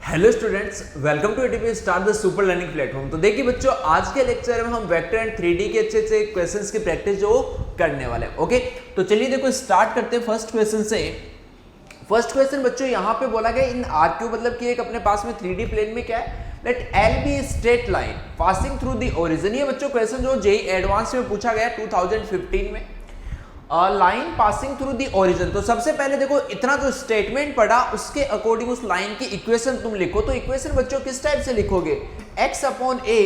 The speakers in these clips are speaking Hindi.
Hello students, welcome to ATP star the super learning platform. तो देखिए बच्चों, आज के लेक्चर में हम वेक्टर एंड 3D के अच्छे से क्वेश्चंस की प्रैक्टिस जो करने वाले हैं। ओके, तो चलिए देखो स्टार्ट करते हैं फर्स्ट क्वेश्चन से। फर्स्ट क्वेश्चन बच्चों यहाँ पे बोला गया इन आर क्यू, मतलब कि एक अपने पास में 3D प्लेन में क्या है, let L be straight line passing through the origin. ये बच्चों क्वेश्चन जो जेईई एडवांस में पूछा गया 2015 में, line passing through the origin. तो सबसे पहले देखो इतना जो स्टेटमेंट पढ़ा उसके अकॉर्डिंग उस लाइन की इक्वेशन तुम लिखो। तो इक्वेशन बच्चों किस टाइप से लिखोगे, x upon a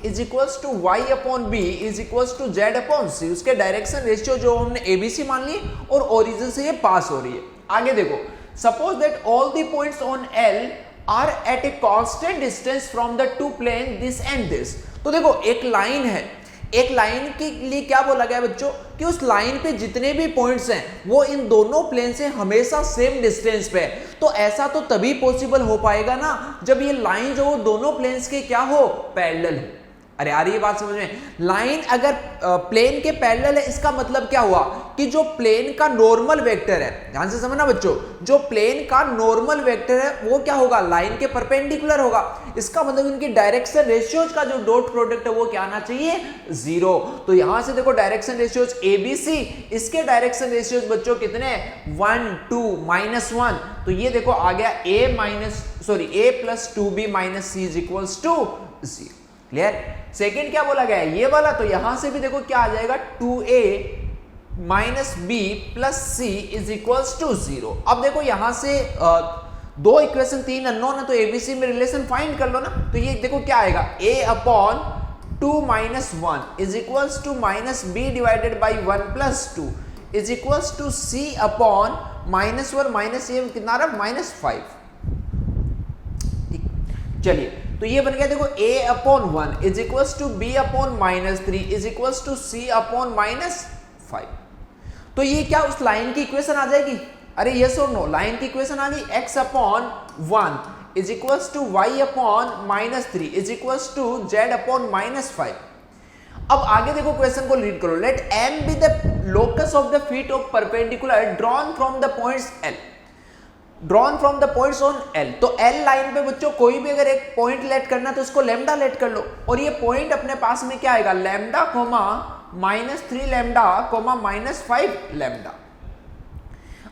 is equals to y upon b is equals to z upon c। उसके डायरेक्शन रेशियो जो हमने abc मान ली और ओरिजिन से ये पास हो रही है। आगे देखो, suppose that all the points on l are at a constant distance from the two plane this and this. तो देखो एक लाइन है, एक लाइन के लिए क्या बोला गया बच्चों कि उस लाइन पे जितने भी पॉइंट्स हैं वो इन दोनों प्लेन से हमेशा सेम डिस्टेंस पे है। तो ऐसा तो तभी पॉसिबल हो पाएगा ना जब ये लाइन जो दोनों प्लेन्स के क्या हो, पैरेलल हो। अरे यार ये बात समझ में, लाइन अगर प्लेन के पैरेलल है इसका मतलब क्या हुआ कि जो प्लेन का नॉर्मल वेक्टर है, ध्यान से समझना बच्चों, जो प्लेन का नॉर्मल वेक्टर है वो क्या होगा, लाइन के परपेंडिकुलर होगा। इसका मतलब इनकी डायरेक्शन रेशियोज का जो डॉट प्रोडक्ट है वो क्या आना चाहिए, 0। तो यहां से देखो डायरेक्शन रेशियोज ABC, इसके डायरेक्शन रेशियोज बच्चों कितने, 1 2 -1। तो ये देखो आ गया a plus 2b minus c is equals to 0। Clear. Second क्या बोला गया है, ये वाला, तो यहां से भी देखो क्या आ जाएगा, 2a minus b plus c is equals to 0। अब देखो यहां से दो इक्वेशन, तीन अननोन है, तो एबीसी में रिलेशन फाइंड कर लो ना। तो ये देखो क्या आएगा, a upon 2 minus 1 is equals to minus b divided by 1 plus 2 is equals to c upon minus 1 minus ये कितना रहा, -5। चलिए तो ये बन गया देखो a upon 1 is equals to b upon -3 is equals to c upon -5। तो ये क्या उस लाइन की इक्वेशन आ जाएगी, अरे यस और नो, लाइन की इक्वेशन आ गई, x upon 1 is equals to y upon -3 is equals to z upon -5। अब आगे देखो क्वेश्चन को रीड करो, let m be the locus of the feet of perpendicular drawn from the points l, drawn from the points on L। तो L लाइन पे बच्चों कोई भी अगर एक पॉइंट लेट करना तो उसको लैम्डा लेट कर लो, और ये पॉइंट अपने पास में क्या आएगा, lambda comma -3 lambda comma -5 lambda.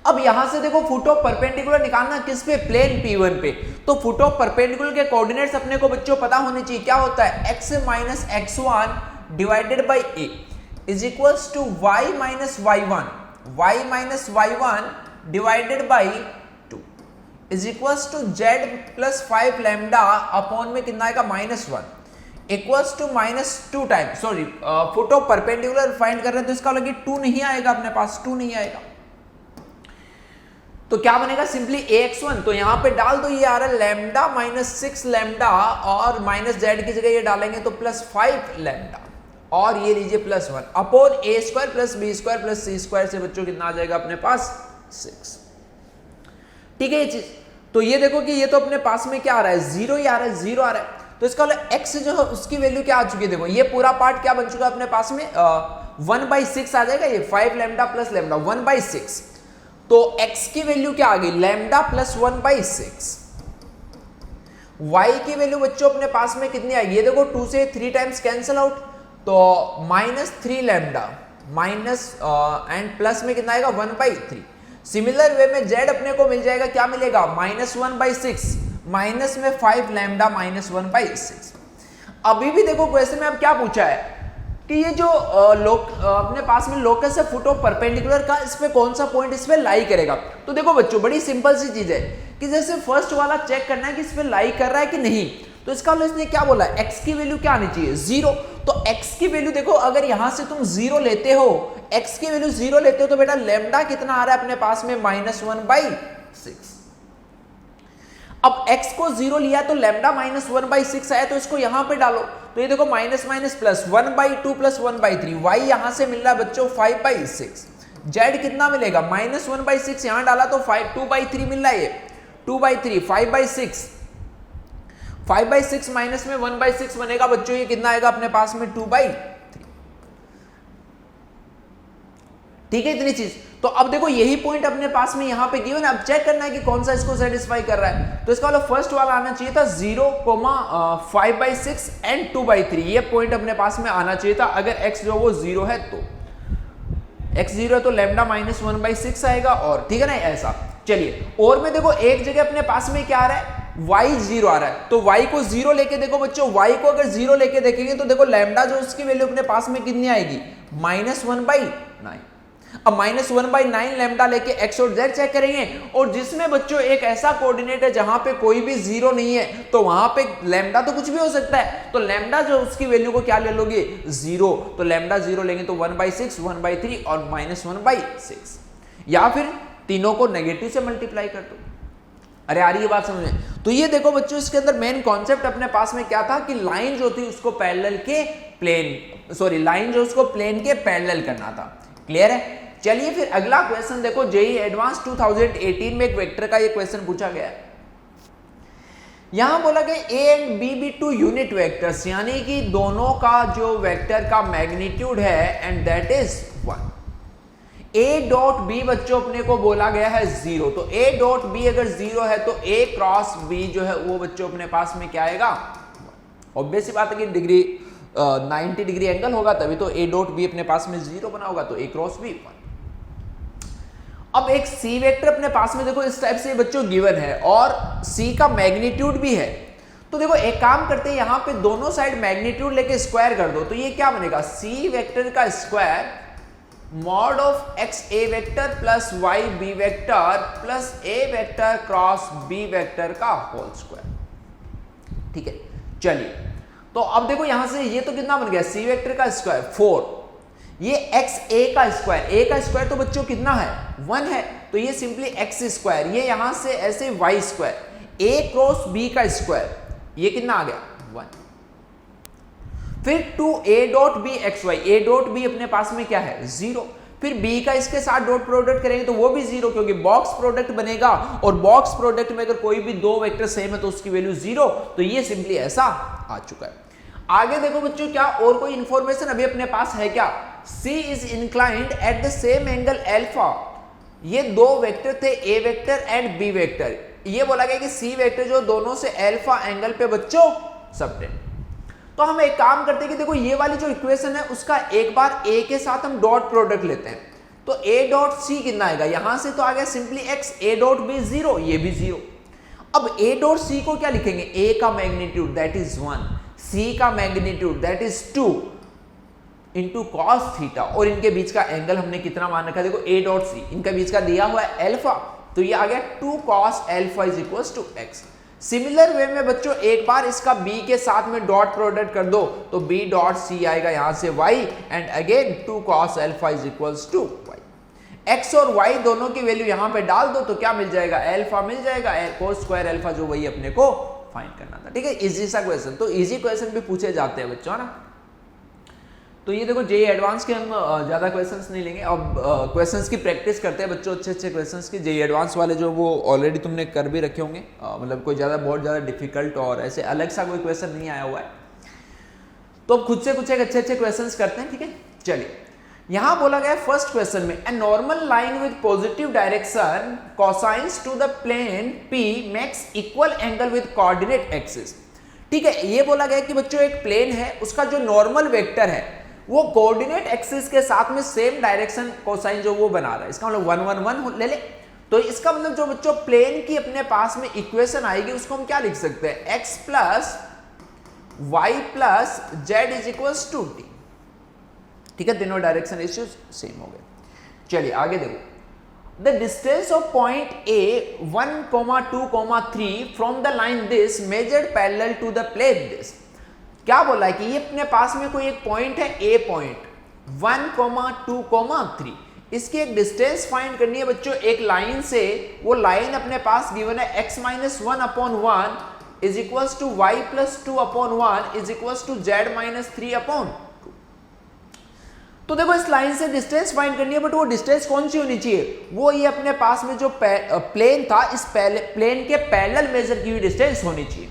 अब यहां से देखो फुट ऑफ परपेंडिकुलर निकालना किस पे, प्लेन P1 पे। तो फुट ऑफ परपेंडिकुलर के कोऑर्डिनेट्स अपने को बच्चों पता होने चाहिए, क्या होता है, x minus x1 divided by a is equals to y minus y1 divided by is equals to z plus 5 lambda upon में कितना आएगा, -1 equals to -2 time, sorry foot of perpendicular find कर रहे हैं तो इसका लगे 2 नहीं आएगा, अपने पास 2 नहीं आएगा। तो क्या बनेगा, सिंपली ax1, तो यहां पे डाल दो, ये आ रहा है लैम्डा -6 लैम्डा और -z की जगह ये डालेंगे तो +5 लैम्डा, और ये लीजिए +1 upon a² plus b² plus c² से बच्चों कितना आ जाएगा अपने पास, 6। ठीक है ये चीज। तो ये देखो कि ये तो अपने पास में क्या आ रहा है, 0 ही आ रहा है, 0 आ रहा है। तो इसका मतलब x जो है उसकी वैल्यू क्या आ चुकी है, देखो ये पूरा पार्ट क्या बन चुका है अपने पास में, 1/6 आ जाएगा, ये 5 लैम्डा प्लस लैम्डा 1/6। तो x की वैल्यू क्या आ गई, लैम्डा प्लस 1/6। y की वैल्यू बच्चों अपने पास में कितनी आएगी, ये देखो 2 से 3 टाइम्स कैंसिल आउट, तो -3 लैम्डा माइनस एंड प्लस में कितना आएगा, 1/3। सिमिलर वे में z अपने को मिल जाएगा, क्या मिलेगा, -1/6 माइनस में 5 लैम्डा -1/6। अभी भी देखो क्वेश्चन में अब क्या पूछा है कि ये जो अपने पास में लोकस है फुट ऑफ परपेंडिकुलर का, इस पे कौन सा पॉइंट इस पे लाई करेगा। तो देखो बच्चों बड़ी सिंपल सी चीज है कि जैसे फर्स्ट वाला चेक करना है कि इस पे लाई कर रहा है कि नहीं। तो इसका मतलब इसने क्या बोला, x की वैल्यू क्या आनी चाहिए, 0। तो x की वैल्यू देखो, अगर यहां से तुम 0 लेते हो, x की वैल्यू 0 लेते हो तो बेटा लैम्डा कितना आ रहा है अपने पास में, -1/6। अब x को 0 लिया तो लैम्डा -1/6 आया, तो इसको यहां पे डालो, तो ये देखो minus minus plus 1/2 plus 1/3, y यहां से मिल रहा है बच्चों 5/6, z कितना मिलेगा, -1/6 यहां डाला तो 2/3 मिल रहा है, ये 2/3 5/6, 5/6 माइनस में 1/6 बनेगा बच्चों, ये कितना आएगा अपने पास में 2/3। ठीक है, इतनी चीज। तो अब देखो यही पॉइंट अपने पास में यहाँ पे गिवन है, अब चेक करना है कि कौन सा इसको सेटिस्फाई कर रहा है। तो इसका मतलब फर्स्ट वाला आना चाहिए था 0,5/6 एंड 2/3, ये पॉइंट अपने पास में आना चाहिए था। अगर x जो वो 0 है तो x 0 है तो लैम्डा -1/6 आएगा, और ठीक है ना ऐसा। चलिए और में देखो एक जगह अपने पास में क्या आ रहा है, y 0 आ रहा है, तो y को 0 लेके देखो बच्चों, y को अगर 0 लेके देखेंगे तो देखो लैम्डा जो उसकी वैल्यू अपने पास में कितनी आएगी, -1/9। अब -1/9 लैम्डा लेके x और z चेक करेंगे, और जिसमें बच्चों एक ऐसा कोऑर्डिनेट है जहां पे कोई भी 0 नहीं है, तो वहां पे लैम्डा तो कुछ भी हो सकता है, तो लैम्डा जो उसकी वैल्यू को क्या ले लोगे 0, तो लैम्डा 0 लेंगे तो 1/6, 1/3 और -1/6, या फिर तीनों को नेगेटिव से मल्टीप्लाई कर दो। अरे आ रही है बात समझ में? तो ये देखो बच्चों इसके अंदर मेन कॉन्सेप्ट अपने पास में क्या था कि लाइन जो थी उसको पैरेलल के प्लेन, सॉरी लाइन जो उसको प्लेन के पैरेलल करना था। क्लियर है? चलिए फिर अगला क्वेश्चन देखो, जेईई एडवांस 2018 में एक वेक्टर का ये क्वेश्चन पूछा गया है। यहां बोला गया A and B be two unit vectors, यानी कि दोनों का जो वेक्टर का मैग्नीट्यूड है and that is 1। A dot B बच्चों अपने को बोला गया है 0, तो ए डॉट बी अगर 0 है तो ए क्रॉस बी जो है वो बच्चों अपने पास में क्या आएगा, ऑब्वियस सी बात है कि डिग्री 90 डिग्री एंगल होगा तभी तो ए डॉट बी अपने पास में 0 बना होगा, तो ए क्रॉस बी 1। अब एक सी वेक्टर अपने पास में देखो इस टाइप से बच्चों गिवन है, और सी का मैग्नीट्यूड भी है। तो देखो एक काम करते हैं, यहां पे दोनों साइड मैग्नीट्यूड लेके स्क्वायर कर दो, तो ये क्या बनेगा, सी वेक्टर का square mod of X A vector plus Y B vector plus A vector cross B vector का होल स्क्वायर। ठीक है, चलिए तो अब देखो यहां से ये तो कितना बन गया, सी वेक्टर का स्क्वायर 4, ये एक्स ए का स्क्वायर, ए का स्क्वायर तो बच्चों कितना है 1 है, तो ये सिंपली एक्स स्क्वायर, ये यहां से ऐसे Y square, A cross B का स्क्वायर, ये कितना आ गया 1। फिर two A dot B X Y, A dot B अपने पास में क्या है 0, फिर बी का इसके साथ डॉट प्रोडक्ट करेंगे तो वो भी 0, क्योंकि बॉक्स प्रोडक्ट बनेगा, और बॉक्स प्रोडक्ट में अगर कोई भी दो वेक्टर सेम है तो उसकी वैल्यू 0, तो ये सिंपली ऐसा आ चुका है। आगे देखो बच्चों क्या और कोई इंफॉर्मेशन अभी अपने पास है क्या, C is inclined at the same angle alpha, ये दो वेक्टर थे ए वेक्टर एंड बी वेक्टर, ये बोला गया कि C वेक्टर जो दोनों से अल्फा एंगल पे बच्चों सबटेंड। तो हम एक काम करते हैं कि देखो ये वाली जो इक्वेशन है उसका एक बार a के साथ हम डॉट प्रोडक्ट लेते हैं, तो a डॉट सी कितना आएगा, यहां से तो आ गया simply x, a dot B 0, ये भी 0। अब a डॉट सी को क्या लिखेंगे, a का मैग्नीट्यूड दैट इज 1, c का magnitude that is 2 into cos theta, और इनके बीच का एंगल हमने कितना मान रखा है, देखो a डॉट सी, इनका बीच का दिया हुआ है अल्फा, तो ये आ गया 2 cos alpha is equals to x। Similar way में बच्चों एक बार इसका b के साथ में डॉट प्रोडक्ट कर दो, तो b डॉट c आएगा यहां से y, and again 2 cos alpha is equals to y। x और y दोनों की वैल्यू यहां पे डाल दो तो क्या मिल जाएगा, अल्फा मिल जाएगा, cos स्क्वायर अल्फा जो वही अपने को फाइंड करना था। ठीक है, इजी सा क्वेश्चन, तो इजी क्वेश्चन भी पूछे जाते हैं बच्चों ना। तो ये देखो जेईई एडवांस के हम ज़्यादा क्वेश्चंस नहीं लेंगे, अब क्वेश्चंस की प्रैक्टिस करते हैं बच्चों, अच्छे अच्छे क्वेश्चंस की। जेईई एडवांस वाले जो वो ऑलरेडी तुमने कर भी रखे होंगे, मतलब कोई बहुत ज़्यादा डिफिकल्ट और ऐसे अलग सा कोई क्वेश्चन नहीं आया हुआ है, तो अब खुद से कुछ एक अच्छे अच्छे क्वेश्चंस करते हैं। ठीक है, चलिए यहां बोला गया फर्स्ट क्वेश्चन में, a normal line with positive direction cosines to the plane P makes equal angle with coordinate axis. ठीक है, ये बोला गया कि बच्चों एक प्लेन है, उसका जो नॉर्मल वेक्टर है वो कोऑर्डिनेट एक्सिस के साथ में सेम डायरेक्शन कोसाइन जो वो बना रहा है, इसका मतलब 1 1 1 ले ले, तो इसका मतलब जो बच्चों प्लेन की अपने पास में इक्वेशन आएगी उसको हम क्या लिख सकते हैं, x plus Y plus Z is equals to T. ठीक है, तीनों डायरेक्शन रेशियो सेम हो गए। चलिए आगे देखो, the distance of point A 1, 2, 3 from the line this measured parallel to the plane this. क्या बोला है कि ये अपने पास में कोई एक पॉइंट है, ए पॉइंट 1, 2, 3, इसकी एक डिस्टेंस फाइंड करनी है बच्चों एक लाइन से, वो लाइन अपने पास गिवन है x - 1/1 is equals to y + 2/1 is equals to z - 3/2। तो देखो इस लाइन से डिस्टेंस फाइंड करनी है, बट वो डिस्टेंस कौन सी होनी चाहिए, वो ये अपने पास में जो प्लेन था इस प्लेन के पैरेलल मेजर की हुई डिस्टेंस होनी चाहिए।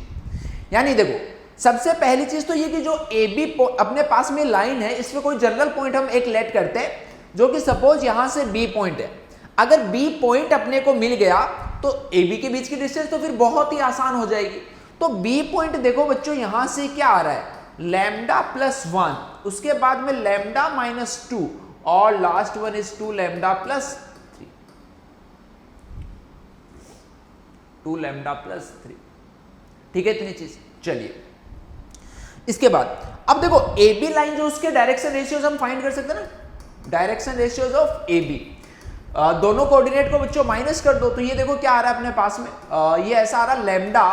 यानी देखो सबसे पहली चीज तो ये कि जो ए बी अपने पास में लाइन है, इसमें कोई जनरल पॉइंट हम एक लेट करते हैं, जो कि सपोज यहां से बी पॉइंट है। अगर बी पॉइंट अपने को मिल गया तो ए बी के बीच की डिस्टेंस तो फिर बहुत ही आसान हो जाएगी। तो बी पॉइंट देखो बच्चों यहां से क्या आ रहा है, लैम्डा प्लस 1, उसके बाद में लैम्डा माइनस 2 और last one is 2 lambda plus 3, 2 lambda plus 3। ठीक है इतनी चीज। चलिए इसके बाद अब देखो ए बी लाइन जो उसके डायरेक्शन रेशियोज हम फाइंड कर सकते हैं ना, direction ratios of A B. दोनों कोऑर्डिनेट को बच्चों माइनस कर दो तो ये देखो क्या आ रहा है अपने पास में, ये ऐसा आ रहा है lambda,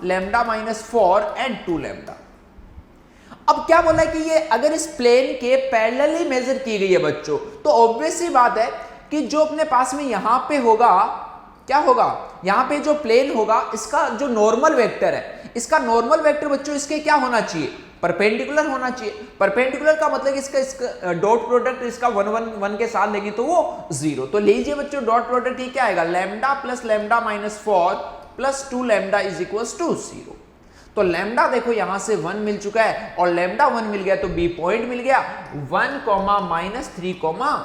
lambda minus 4 and 2 lambda. अब क्या बोला है कि ये अगर इस प्लेन के पैरेलली मेजर की गई है बच्चों, तो ऑब्वियस सी बात है कि जो अपने पास में यहां पे होगा, क्या होगा, यहां पे जो प्लेन होगा इसका जो नॉर्मल वेक्टर है, इसका नॉर्मल वेक्टर बच्चों इसके क्या होना चाहिए, परपेंडिकुलर होना चाहिए। परपेंडिकुलर का मतलब इसका डॉट प्रोडक्ट इसका 1 1 1 के साथ लेंगे तो वो 0। तो लीजिए बच्चों डॉट प्रोडक्ट ही क्या आएगा, lambda plus lambda minus 4 plus 2 lambda is equals to 0। तो लैम्डा देखो यहां से 1 मिल चुका है और लैम्डा 1 मिल गया तो बी पॉइंट मिल गया 1 माइनस 3 2।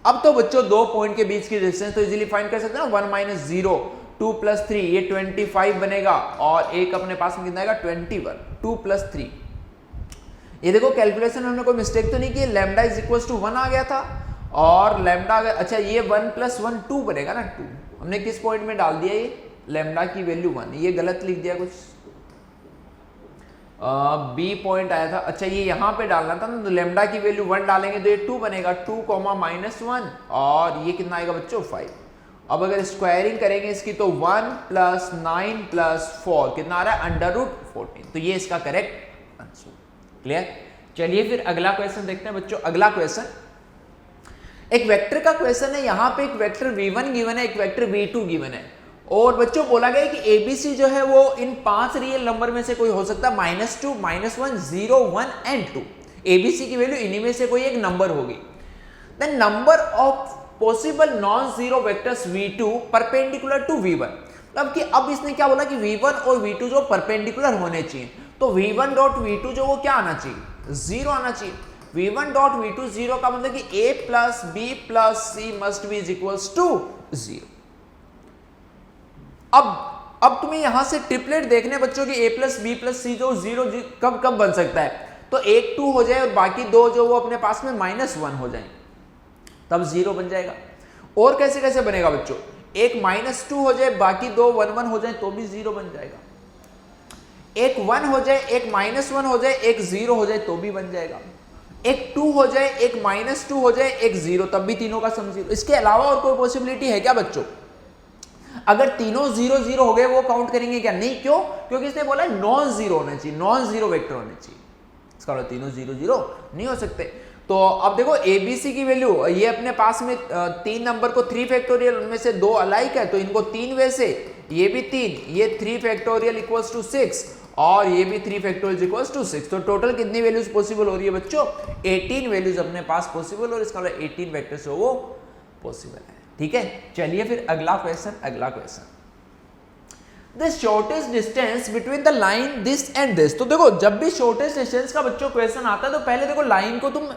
अब तो बच्चों दो पॉइंट के बीच की डिस्टेंस तो इजीली फाइंड कर सकते हैं ना, 1 माइनस 0 2 प्लस 3 ये 25 बनेगा और एक अपने पास में कितना आएगा 21, 2 प्लस 3। ये देखो कैलकुलेशन में हमने कोई मिस्टेक तो नहीं की, लैम्डा इज इक्वल्स टू 1 आ गया था और लैम्डा, अच्छा ये 1 प्लस 1 2 बनेगा ना, 2 हमने किस पॉइंट में डाल दिया, ये लैम्डा की वैल्यू 1, ये गलत लिख दिया कुछ, बी पॉइंट आया था, अच्छा ये यहां पे डालना था ना, तो लैम्डा की वैल्यू 1 डालेंगे तो ये 2 बनेगा, 2 माइनस 1 और ये कितना आएगा बच्चों 5। अब अगर स्क्वायरिंग करेंगे इसकी तो 1 प्लस 9 प्लस 4 कितना आ रहा है √14। तो ये इसका करेक्ट आंसर। क्लियर। चलिए फिर अगला क्वेश्चन देखते हैं बच्चों। अगला क्वेश्चन एक वेक्टर का क्वेश्चन है, यहां पे एक वेक्टर v1 गिवन है, एक वेक्टर v2 गिवन है और बच्चों बोला गया कि एबीसी जो है वो इन 5 रियल नंबर में से कोई हो सकता है, -2 -1 0 1 एंड 2। एबीसी की वैल्यू इन्हीं में से कोई एक नंबर होगी। Then number of possible non zero vectors v2 perpendicular to v1। मतलब कि अब इसने क्या बोला कि v1 और v2 जो परपेंडिकुलर होने चाहिए, तो v1 डॉट v2 जो वो क्या आना चाहिए 0 आना चाहिए। v1 डॉट v2 0 का मतलब कि a plus b plus c must be is equals to 0। अब तुम्हें यहां से ट्रिपलेट देखने बच्चों की a plus b plus c जो 0 कब कब बन सकता है, तो एक 2 हो जाए और बाकी दो जो वो अपने पास में -1 हो जाए तब 0 बन जाएगा। और कैसे कैसे बनेगा बच्चों, एक -2 हो जाए बाकी दो 1 1 हो जाए तो भी 0 बन जाएगा, एक 1 हो जाए एक -1 हो जाए एक 0 हो जाए तो भी बन जाएगा, एक 2 हो जाए एक -2 हो जाए एक 0 तब भी तीनों का सम 0। इसके अलावा और कोई पॉसिबिलिटी है क्या बच्चों, अगर तीनों 0 0 हो गए वो काउंट करेंगे क्या, नहीं। क्यों, क्योंकि इसने बोला नॉन जीरो होना चाहिए, नॉन जीरो वेक्टर होने चाहिए, इसका मतलब तीनों 0 0 नहीं हो सकते। तो अब देखो एबीसी की वैल्यू, ये अपने पास में 3 नंबर को 3 फैक्टोरियल, उनमें से 2 अलाइक है तो इनको 3 वे से, ये भी 3, ये 3 फैक्टोरियल इक्वल्स टू 6 और ये भी 3 फैक्टोरियल इक्वल्स टू 6। तो टोटल कितनी वैल्यूज पॉसिबल हो रही है बच्चों, 18 वैल्यूज अपने पास पॉसिबल और इसका मतलब 18 वेक्टर्स वो पॉसिबल है। ठीक है, चलिए फिर अगला क्वेश्चन। अगला question, the shortest distance between the line this and this. तो देखो जब भी शॉर्टेस्ट डिस्टेंस का बच्चों क्वेश्चन आता है तो पहले देखो लाइन को तुम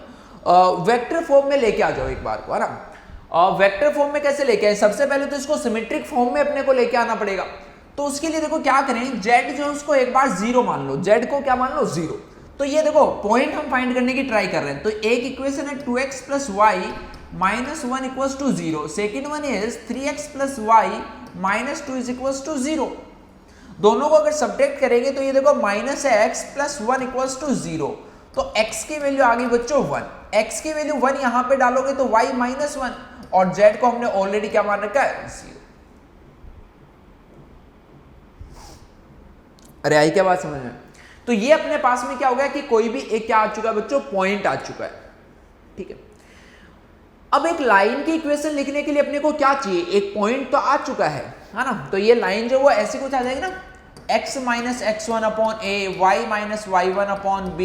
वेक्टर फॉर्म में लेके आ जाओ एक बार को, है ना। वेक्टर फॉर्म में कैसे लेके आए, सबसे पहले तो इसको सिमेट्रिक फॉर्म में अपने को लेके आना पड़ेगा। तो उसके लिए देखो क्या करें, z जो है उसको एक बार 0 मान लो, z को क्या मान लो 0। तो ये देखो पॉइंट हम फाइंड करने की ट्राई कर रहे हैं। तो एक इक्वेशन है 2x plus Y minus 1 equals to 0, second one is 3x plus Y minus 2 is equals to 0। दोनों को अगर सब्ट्रैक्ट करेंगे तो ये देखो माइनस है x प्लस 1 इक्वल्स टू 0। तो x की वैल्यू आ गई बच्चों 1, x की वैल्यू 1 यहां पे डालोगे तो y माइनस 1 और z को हमने ऑलरेडी क्या मान रखा है 0। अरे आई क्या बात समझ में। तो ये अपने पास में क्या हो गया कि कोई भी एक क्या आ चुका है बच्चों, पॉइंट आ चुका है। ठीक है, अब एक लाइन की इक्वेशन लिखने के लिए अपने को क्या चाहिए, एक पॉइंट तो आ चुका है ना। तो ये लाइन जो वो ऐसी कुछ आ जाएगी ना, x minus x1 upon a, y minus y1 upon b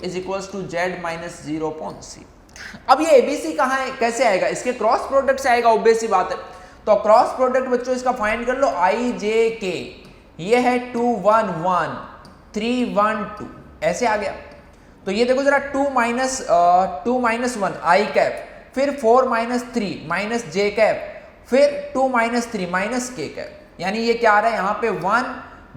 is equals to z minus 0 upon c। अब ये एबीसी कहाँ है, कैसे आएगा, इसके क्रॉस प्रोडक्ट से आएगा, ऑब्वियस सी बात है। तो क्रॉस प्रोडक्ट बच्चों इसका फाइंड कर लो, i j k, ये है 2 1 1 3 1 2 ऐसे आ गया। तो ये देखो जरा 2 माइनस 1 i कैप, फिर 4 माइनस 3 माइनस जे कैप, फिर 2 माइनस 3 माइनस के कैप, यानी ये क्या आ रहा है यहाँ पे 1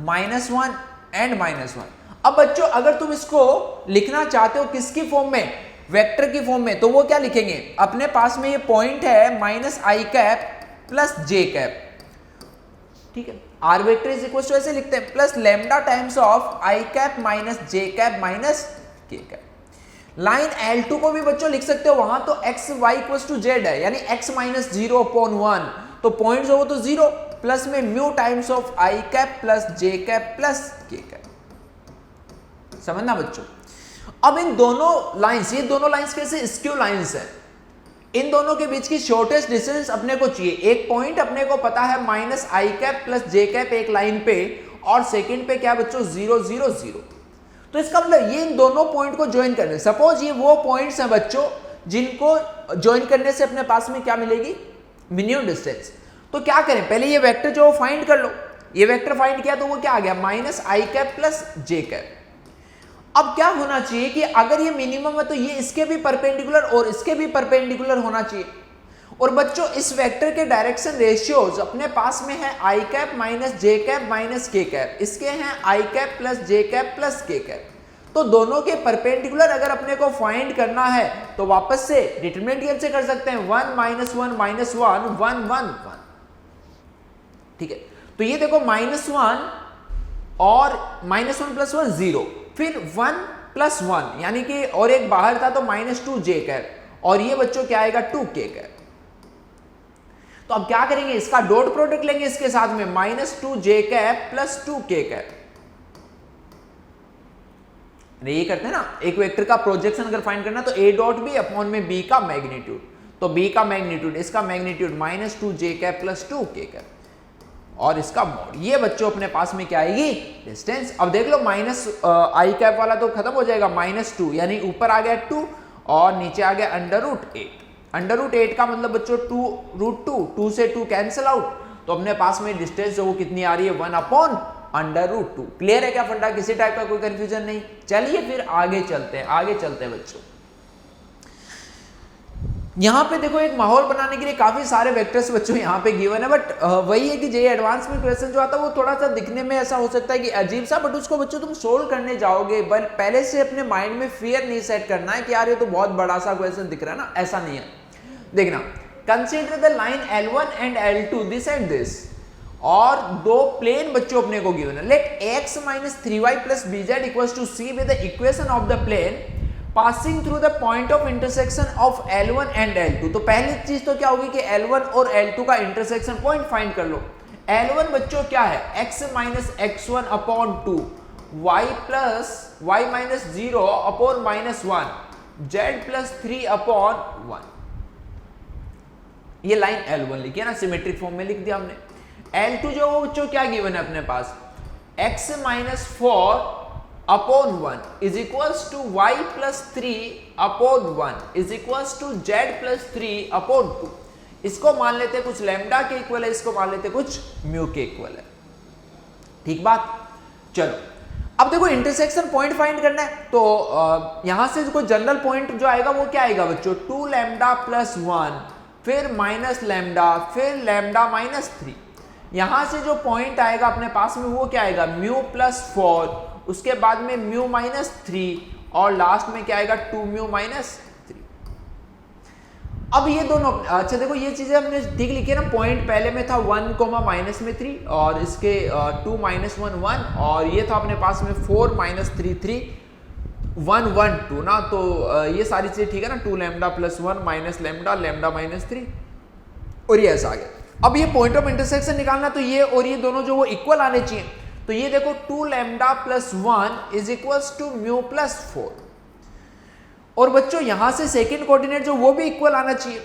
माइनस 1 एंड माइनस 1। अब बच्चों अगर तुम इसको लिखना चाहते हो किसकी फॉर्म में, वेक्टर की फॉर्म में, तो वो क्या लिखेंगे, अपने पास में ये पॉइंट है minus I cap plus J cap, ठीक है, R vector is equal to ऐसे लिखते हैं plus lambda times of I cap minus J cap minus K cap. Line L2 को भी बच्चों लिख सकते हो, वहां तो X Y equal to Z है, यानी x माइनस 0/1, तो पॉइंट जो वो तो 0 प्लस में mu times of I cap plus J cap plus के कैप, समझना बच्चों। अब इन दोनों लाइंस, ये दोनों लाइंस कैसे स्क्यू लाइंस है, इन दोनों के बीच की शॉर्टेस्ट डिस्टेंस अपने को चाहिए। एक पॉइंट अपने को पता है minus I cap plus J cap एक लाइन पे, और सेकंड पे क्या बच्चों 0 0 0, तो इसका मतलब ये इन दोनों पॉइंट को ज्वाइन करने, सपोज ये वो पॉइंट्स हैं बच्चों जिनको ज्वाइन करने से अपने पास में क्या मिलेगी, मिनिमम डिस्टेंस। तो क्या करें, पहले ये वेक्टर जो फाइंड कर लो, ये वेक्टर फाइंड किया तो वो क्या आ गया minus I cap plus J cap. अब क्या होना चाहिए कि अगर ये मिनिमम है तो ये इसके भी परपेंडिकुलर और इसके भी परपेंडिकुलर होना चाहिए। और बच्चों इस वेक्टर के डायरेक्शन रेशियोज अपने पास में है आई cap minus J cap minus K cap, इसके हैं आई cap plus J cap plus के कैप। तो दोनों के परपेंडिकुलर अगर अपने को फाइंड करना है तो वापस से डिटरमिनेंट कैसे कर सकते हैं, 1 माइनस 1 माइनस 1 1 1 1, ठीक है। तो ये देखो -1 और -1 प्लस 1 0, फिर 1 प्लस 1 यानी कि और एक बाहर था तो -2 जे कैप, और ये बच्चों क्या आएगा 2 के कैप। तो अब क्या करेंगे, इसका डॉट प्रोडक्ट लेंगे इसके साथ में -2 जे कैप प्लस 2 के कैप। ये करते हैं ना, एक वेक्टर का प्रोजेक्शन अगर फाइंड करना तो a डॉट बी अपॉन में b का मैग्नीट्यूड, तो b का मैग्नीट्यूड, इसका मैग्नीट्यूड -2 जे कैप प्लस 2 के कैप, और इसका मॉड, ये बच्चों अपने पास में क्या आएगी डिस्टेंस। अब देख लो माइनस आई कैप वाला तो खत्म हो जाएगा, -2 यानी ऊपर आ गया 2 और नीचे आ गया √8। √8 का मतलब बच्चों 2√2, 2 से 2 कैंसिल आउट, तो अपने पास में डिस्टेंस जो वो कितनी आ रही है 1/√2। क्लियर है क्या फंडा, किसी टाइप का कोई कंफ्यूजन नहीं। चलिए फिर आगे चलते हैं बच्चों। यहाँ पे देखो एक माहौल बनाने के लिए काफी सारे वेक्टर्स बच्चों यहाँ पे गिवन है, बट वही है कि जेईई एडवांस में क्वेश्चन जो आता है वो थोड़ा सा दिखने में ऐसा हो सकता है कि अजीब सा, बट उसको बच्चों तुम सोल्व करने जाओगे पहले से अपने माइंड में फियर नहीं सेट करना है कि यार ये तो बहुत बड़ा सा क्वेश्चन दिख रहा है ना, ऐसा नहीं है। देखना, consider the line L1 and L2 this and this, और दो प्लेन बच्चों अपने को गिवन है। Let x minus 3y plus bz equals to c with the equation of the plane passing through the point of intersection of L1 and L2। तो पहली चीज तो क्या होगी कि L1 और L2 का इंटरसेक्शन पॉइंट फाइंड कर लो। L1 बच्चों क्या है, x minus x1 upon 2, y plus y minus 0 upon -1, z plus 3 upon 1। ये लाइन L1 लिखी है ना, सिमेट्रिक फॉर्म में लिख दिया हमने। L2 जो वो बच्चों क्या गिवन है अपने पास, x minus 4 upon 1 is equals to y plus 3 upon 1 is equals to z plus 3 upon 2। इसको मान लेते हैं कुछ लैम्डा के इक्वल है, इसको मान लेते हैं कुछ म्यू के इक्वल है, ठीक बात। चलो अब देखो इंटरसेक्शन पॉइंट फाइंड करना है, तो यहां से कोई जनरल पॉइंट जो आएगा वो क्या आएगा बच्चों, 2 लैम्डा प्लस 1, फिर माइनस लैम्डा, फिर लैम्डा माइनस 3। यहां से जो पॉइंट आएगा अपने पास में वो क्या आएगा, म्यू प्लस 4, उसके बाद में म्यू माइनस 3, और लास्ट में क्या आएगा 2 म्यू माइनस 3। अब ये दोनों, अच्छा देखो ये चीजें हमने ठीक लिखी है ना, पॉइंट पहले में था 1 माइनस में 3, और इसके 2 माइनस 1 1, और ये था अपने पास में 4 माइनस 3 3 1 1 2 ना, तो ये सारी चीजें ठीक है ना, 2 lambda plus 1 minus lambda, lambda minus 3, और ये ऐसा आ गया। अब ये पॉइंट ऑफ इंटरसेक्शन निकालना, तो ये और ये दोनों जो वो इक्वल आने चाहिए, तो ये देखो 2 lambda plus 1 is equals to mu plus 4, और बच्चों यहां से सेकंड कोऑर्डिनेट जो वो भी इक्वल आना चाहिए,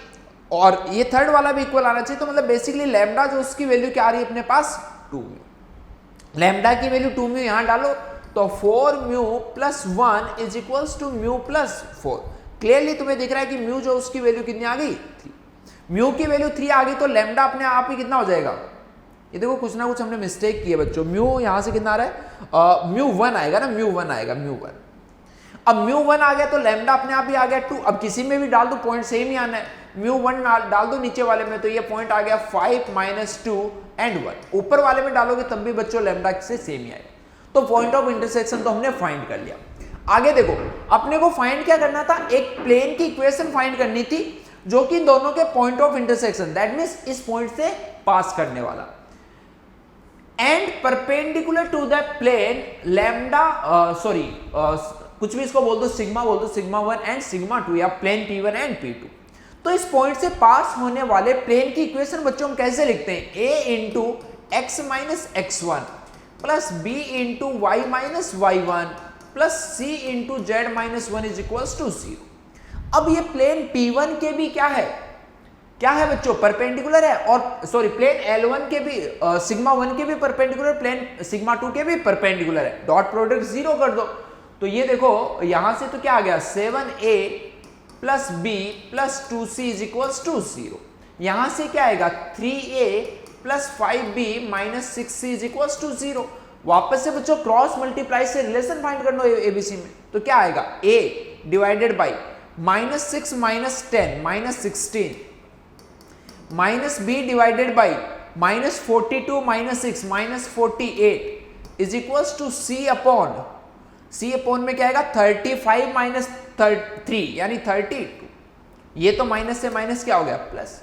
और ये थर्ड वाला भी इक्वल आना चाहिए। तो मतलब बेसिकली लैम्डा जो उसकी वैल्यू क्या आ रही है अपने पास 2 म्यू, लैम्डा की वैल्यू 2 म्यू यहां डालो, तो 4 mu plus 1 is equals to mu plus 4। Clearly तुम्हें दिख रहा है कि म्यू जो उसकी वैल्यू कितनी आ गई, 3। म्यू की वैल्यू 3 आ गई, तो लैम्डा अपने आप ही कितना हो जाएगा, ये देखो कुछ ना कुछ हमने मिस्टेक की है बच्चों। म्यू यहां से कितना आ रहा है, म्यू 1 आएगा ना, म्यू 1 आएगा, म्यू 1। अब म्यू 1 आ गया तो लैम्डा अपने आप ही आ गया 2। अब किसी में भी डाल दो पॉइंट सेम ही आना है, μ1 डाल दो नीचे वाले में, तो ये पॉइंट आ गया 5 - 2 and 1। ऊपर वाले में डालोगे तब भी बच्चों लैम्डा से सेम ही आएगा। तो पॉइंट ऑफ इंटरसेक्शन तो हमने फाइंड कर लिया। आगे देखो, अपने को फाइंड क्या करना था, एक प्लेन की इक्वेशन फाइंड करनी थी जो कि दोनों के point of intersection, that means इस पॉइंट से पास करने वाला, and perpendicular to the plane lambda कुछ भी इसको बोल दो, सिग्मा बोल दो, σ1 एंड σ2 या प्लेन P1 एंड P2। तो इस पॉइंट से पास होने वाले प्लेन की इक्वेशन बच्चों हम कैसे लिखते हैं, a into x minus x1 plus b into y minus y1 plus c into z minus 1 is equals to 0। अब ये प्लेन P1 के भी क्या है बच्चों, परपेंडिकुलर है, और सॉरी प्लेन L1 के भी σ1 के भी परपेंडिकुलर, प्लेन σ2 के भी परपेंडिकुलर है। डॉट प्रोडक्ट 0 कर दो, तो ये देखो यहां से तो क्या आ गया 7a plus b plus 2c is equals to 0। यहां से क्या आएगा 3a plus 5b minus 6c is equals to 0। वापस से बच्चों क्रॉस मल्टीप्लाई से रिलेशन फाइंड करना है एबीसी में, तो क्या आएगा a divided by -6 minus 10 minus 16 minus b divided by -42 minus 6 minus 48 is equals to c upon में क्या आएगा 35 माइनस 3 यानी 32। ये तो माइनस से माइनस क्या हो गया प्लस,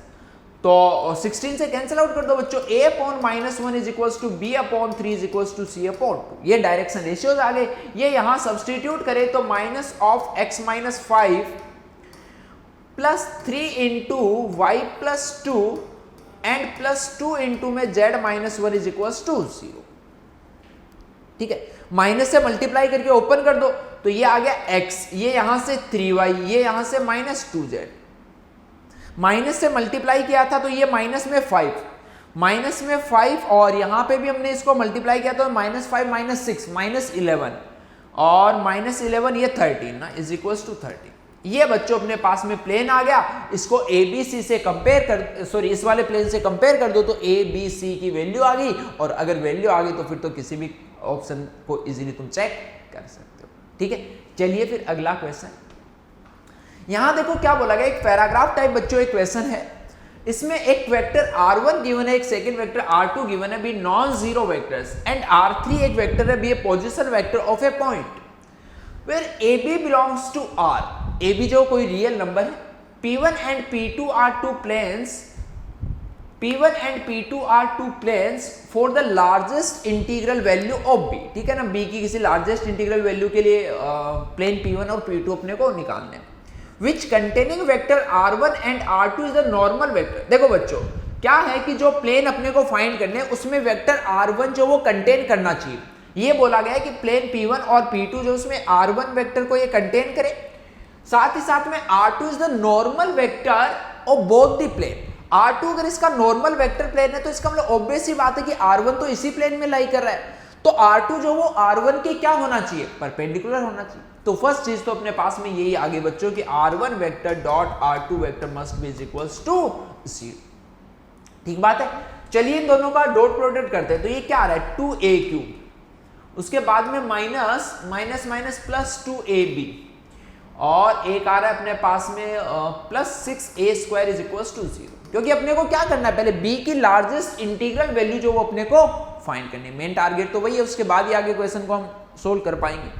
तो 16 से कैंसिल आउट कर दो बच्चों, a upon -1 is equals to b upon 3 is equals to c upon 2। ये डायरेक्शन रेशियोज आ गए। ये यहां सब्सटीट्यूट करें तो minus of x minus 5 plus 3 into y plus 2 and plus 2 into में z minus 1 is equals to 0। ठीक है, माइनस से मल्टीप्लाई करके ओपन कर दो, तो ये आ गया x, ये यहां से 3y, ये यहां से -2z। माइनस से मल्टीप्लाई किया था तो ये माइनस में 5 और यहां पे भी हमने इसको मल्टीप्लाई किया तो -5 -6 -11 और -11 ये 13 ना इज इक्वल्स टू 13। ये बच्चों अपने पास में प्लेन आ गया, इसको ABC से कंपेयर कर, सॉरी इस वाले प्लेन से कंपेयर कर दो तो ABC की वैल्यू आ गई, और अगर वैल्यू आ गई तो फिर तो किसी भी ऑप्शन को इजीली तुम चेक कर सकते हो। ठीक है, चलिए फिर अगला क्वेश्चन। यहां देखो क्या बोला गया, एक पैराग्राफ टाइप बच्चों एक क्वेश्चन है। इसमें एक वेक्टर r1 गिवन है, एक सेकंड वेक्टर r2 गिवन है, be non zero vectors, and r3 एक वेक्टर है, be a position vector of a point where AB belongs to R। AB जो कोई रियल नंबर है, P1 and P2 are two planes, P1 and P2 are two planes for the largest integral value of B। ठीक है ना, B की किसी लार्जेस्ट इंटीग्रल वैल्यू के लिए प्लेन P1 और P2 अपने को निकालने हैं। Which containing vector R1 and R2 is the normal vector. देखो बच्चों क्या है कि जो प्लेन अपने को फाइंड करने हैं उसमें वेक्टर R1 जो वो कंटेन करना चाहिए। ये बोला गया है कि प्लेन P1 और P2 जो उसमें R1 वेक्टर को ये कंटेन करे, साथ ही साथ में R2 is the normal vector of both the plane. R2 अगर इसका नॉर्मल वेक्टर प्लेन है तो इसका मतलब ऑब्वियस ही बात है कि R1 तो इसी प्लेन में लाई कर रहा है, तो R2 जो वो R1 के क्या होना चाहिए, परपेंडिकुलर होना चाहिए। तो फर्स्ट चीज तो अपने पास में यही आगे बच्चों कि R1 vector dot R2 vector must be is equals to 0। ठीक बात है, चलिए इन दोनों का डॉट प्रोडक्ट करते हैं। तो ये क्या आ रहा है 2a3, उसके बाद में minus minus minus plus 2ab, और एक आ रहा है अपने पास में plus 6a² is equals to 0। क्योंकि अपने को क्या करना है, पहले b की लार्जेस्ट इंटीग्रल वैल्यू जो वो अपने को फाइंड करनी है। मेन टारगेट तो वही है, उसके बाद ही आगे क्वेश्चन को हम सोल्व कर पाएंगे।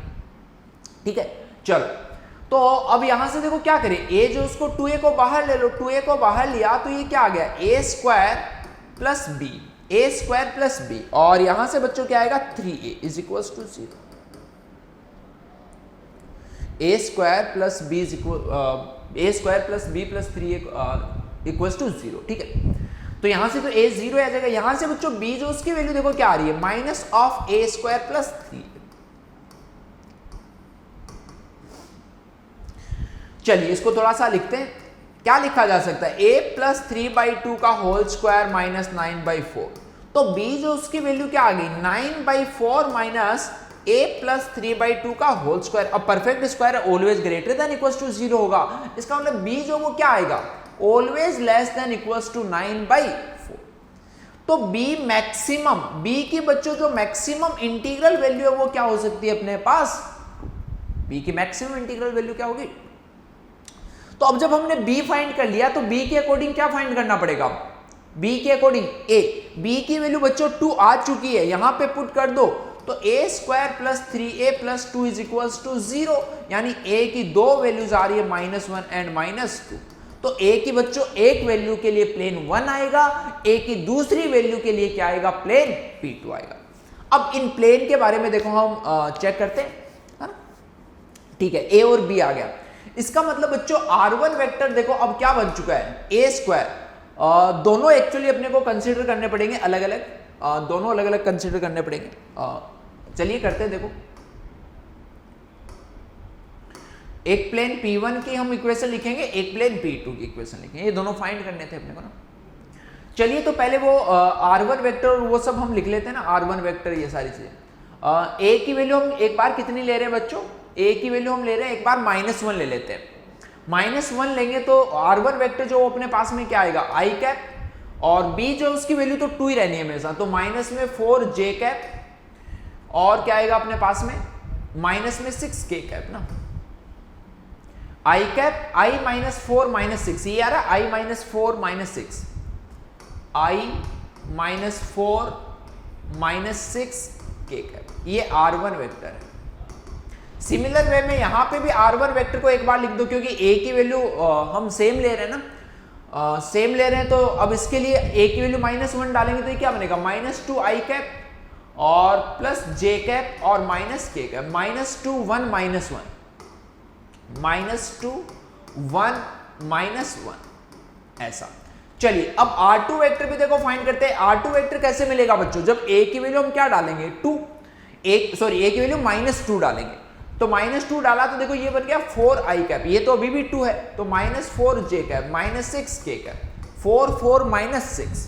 ठीक है, चलो तो अब यहां से देखो क्या करें, a जो उसको 2a को बाहर ले लो, 2a को बाहर लिया तो ये क्या आ गया a² plus b, a² plus b, और यहां से बच्चों क्या आएगा 3a is equals to 0। a² plus b is equal a² plus b plus 3a equals to 0। ठीक है, तो यहां से तो a 0 आ जाएगा। यहां से बच्चों b जो उसकी वैल्यू देखो क्या आ रही है, माइनस ऑफ a² प्लस 3। चलिए इसको थोड़ा सा लिखते हैं, क्या लिखा जा सकता है, a प्लस 3/2 का होल स्क्वायर माइनस 9/4। तो b जो उसकी वैल्यू क्या आ गई 9/4 माइनस a प्लस 3/2 का होल स्क्वायर। अब perfect square always greater than equals to 0 होगा, इसका मतलब b जो वो क्या आएगा always less than equals to 9/4। तो b मैक्सिमम, b की बच्चों जो मैक्सिमम इंटीग्रल वैल्यू है वो क्या हो सकती है अपने पास, b की मैक्सिमम इंटीग्रल वैल्यू क्या होगी। तो अब जब हमने b फाइंड कर लिया तो b के अकॉर्डिंग क्या फाइंड करना पड़ेगा, b के अकॉर्डिंग a, b की वैल्यू बच्चों 2 आ चुकी है, यहां पे पुट कर दो तो a square plus 3a plus 2 is equals to 0, यानी a की दो वैल्यूज आ रही है -1 एंड -2। तो a की बच्चों एक वैल्यू के लिए प्लेन 1 आएगा, a की दूसरी वैल्यू के लिए क्या आएगा, प्लेन P2 आएगा। अब इन प्लेन के बारे में देखो हम चेक करते हैं, है ना, ठीक है, a और b आ गया। इसका मतलब बच्चों R1 वेक्टर देखो अब क्या बन चुका है, a स्क्वायर। दोनों एक्चुअली अपने को कंसीडर करने पड़ेंगे अलग अलग, दोनों अलग अलग कंसीडर करने पड़ेंगे। चलिए करते हैं, देखो एक प्लेन P1 की हम इक्वेशन लिखेंगे, एक प्लेन P2 की इक्वेशन लिखेंगे, ये दोनों फाइंड करने थे अपने को ना। चलिए तो पहले वो R1 वेक्टर और वो सब हम लिख लेते हैं ना, R1 वेक्टर ये सारी चीजें। a की वैल्यू हम एक बार कितनी ले रहे हैं बच्चों, a की वैल्यू हम ले रहे हैं एक बार -1 ले लेते हैं। -1 लेंगे तो R1 वेक्टर जो अपने पास में क्या आएगा, i कैप, और b जो उसकी वैल्यू तो 2 ही रहनी है हमेशा, तो माइनस में 4j कैप, और क्या आएगा अपने पास में -6k कैप ना, i कैप i -4 -6, ये आ रहा है i -4 -6, i -4 -6 k कैप, ये R1 वेक्टर है। सिमिलर वे में यहां पे भी R1 वेक्टर को एक बार लिख दो, क्योंकि a की वैल्यू हम सेम ले रहे हैं ना, सेम ले रहे हैं, तो अब इसके लिए a की वैल्यू -1 डालेंगे तो ये क्या बनेगा, -2 i कैप और प्लस j कैप और -k कैप, -2 1 -1 -2 1 -1 ऐसा। चलिए अब R2 वेक्टर भी देखो फाइंड करते हैं। R2 वेक्टर कैसे मिलेगा बच्चों, जब a की वैल्यू हम क्या डालेंगे 2, a की वैल्यू -2 डालेंगे, तो -2 डाला तो देखो ये बन गया 4i कैप, ये तो अभी भी 2 है, तो -4j cap -6k cap, 4 4 -6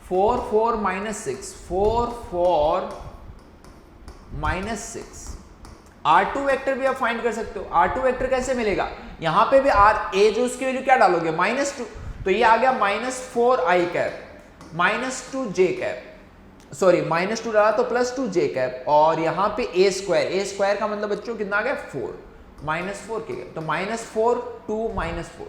4 4 -6 4 4 -6। R2 vector भी आप फाइंड कर सकते हो। R2 वेक्टर कैसे मिलेगा, यहां पे भी a जो उसकी वैल्यू क्या डालोगे -2, तो ये आ गया -4i cap -2j cap, sorry -2 डाला तो +2j कैप, और यहां पे a स्क्वायर का मतलब बच्चों कितना आ गया 4 -4k कैप, तो -4 2 -4।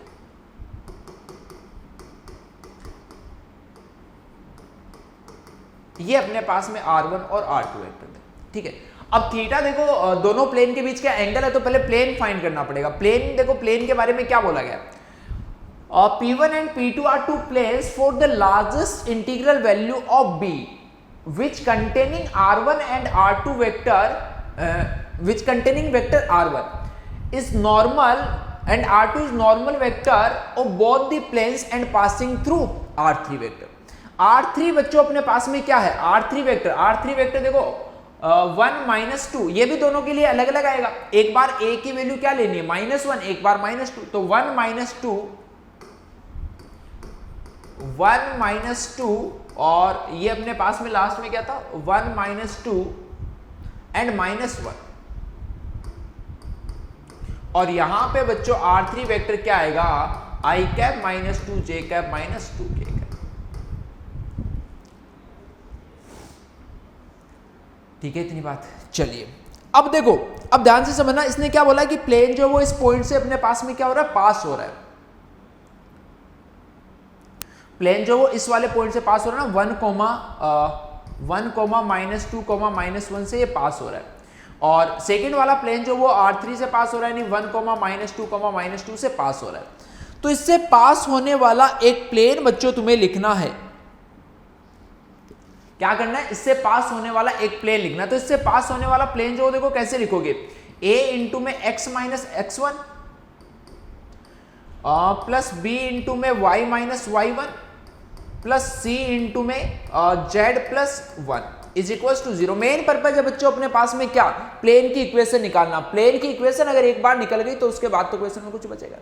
ये अपने पास में R1 और R2 वेक्टर है, ठीक है। अब थीटा देखो दोनों प्लेन के बीच का एंगल है, तो पहले प्लेन फाइंड करना पड़ेगा। प्लेन देखो, प्लेन के बारे में क्या बोला गया, P1 and P2 are two planes for the largest integral value of b which containing R1 and R2 vector which containing vector R1 is normal and R2 is normal vector of both the planes and passing through R3 vector। R3 बच्चों अपने पास में क्या है, R3 वेक्टर देखो 1 -2, ये भी दोनों के लिए अलग अलग आएगा। एक बार a की वैल्यू क्या लेनी है -1, एक बार -2, तो 1 -2 और ये अपने पास में लास्ट में क्या था 1 -2 एंड -1, और यहां पे बच्चों R3 वेक्टर क्या आएगा i cap -2j cap -2k cap, ठीक है इतनी बात। चलिए अब देखो, अब ध्यान से समझना, इसने क्या बोला कि प्लेन जो वो इस पॉइंट से अपने पास में क्या हो रहा है, पास हो रहा है। प्लेन जो वो इस वाले पॉइंट से पास हो रहा है ना, 1, -2, -1 से ये पास हो रहा है, और सेकंड वाला प्लेन जो वो R3 से पास हो रहा है, यानी 1, -2, -2 से पास हो रहा है। तो इससे पास होने वाला एक प्लेन बच्चों तुम्हें लिखना है, क्या करना है, इससे पास होने वाला एक प्लेन लिखना है। तो इससे पास होने वाला प्लेन जो देखो कैसे लिखोगे, a इंटू में x -x1 plus b into में y -y1 plus c into में z+1 is equal to 0। Main purpose है बच्चों अपने पास में क्या, प्लेन की इक्वेशन निकालना। प्लेन की इक्वेशन अगर एक बार निकल गई तो उसके बाद तो इक्वेशन में कुछ बचेगा।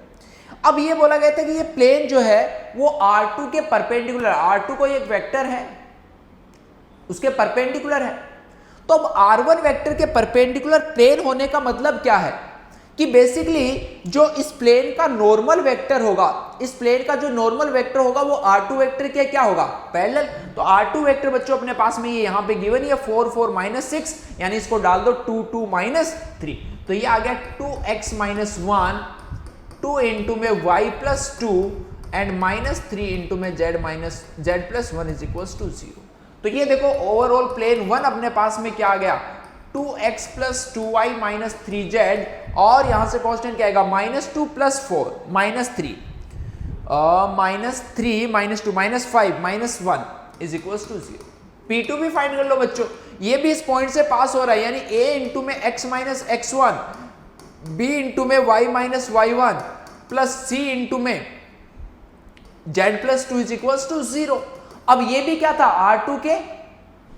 अब ये बोला गया था कि ये प्लेन जो है वो R2 के परपेंडिकुलर, R2 को एक वेक्टर है उसके परपेंडिकुलर है, तो अब R1 वेक्टर के परपेंडिकुलर प्लेन होने का मतलब क्या है कि बेसिकली जो इस प्लेन का नॉर्मल वेक्टर होगा, इस प्लेन का जो नॉर्मल वेक्टर होगा वो R2 वेक्टर के क्या होगा, पैरेलल। तो R2 वेक्टर बच्चों अपने पास में ये यहां पे गिवन है 4 4 -6, यानी इसको डाल दो 2 2 -3, तो ये आ गया 2x -1 2 इंटू में y plus 2 and minus 3 into में z minus z plus 1 is equal to 0। तो ये देखो ओवरऑल प्लेन 1 अपने पास में क्या आ गया, 2x plus 2y minus 3z, और यहां से कांस्टेंट क्या आएगा, -2 plus 4 -3 -3 -2 -5 -1 is equal to 0। P2 भी फाइंड कर लो बच्चों, ये भी इस पॉइंट से पास हो रहा है, यानी a इंटू में x minus x1, b into में y minus y1 plus c into में z plus 2 is equal to 0। अब ये भी क्या था, R2 के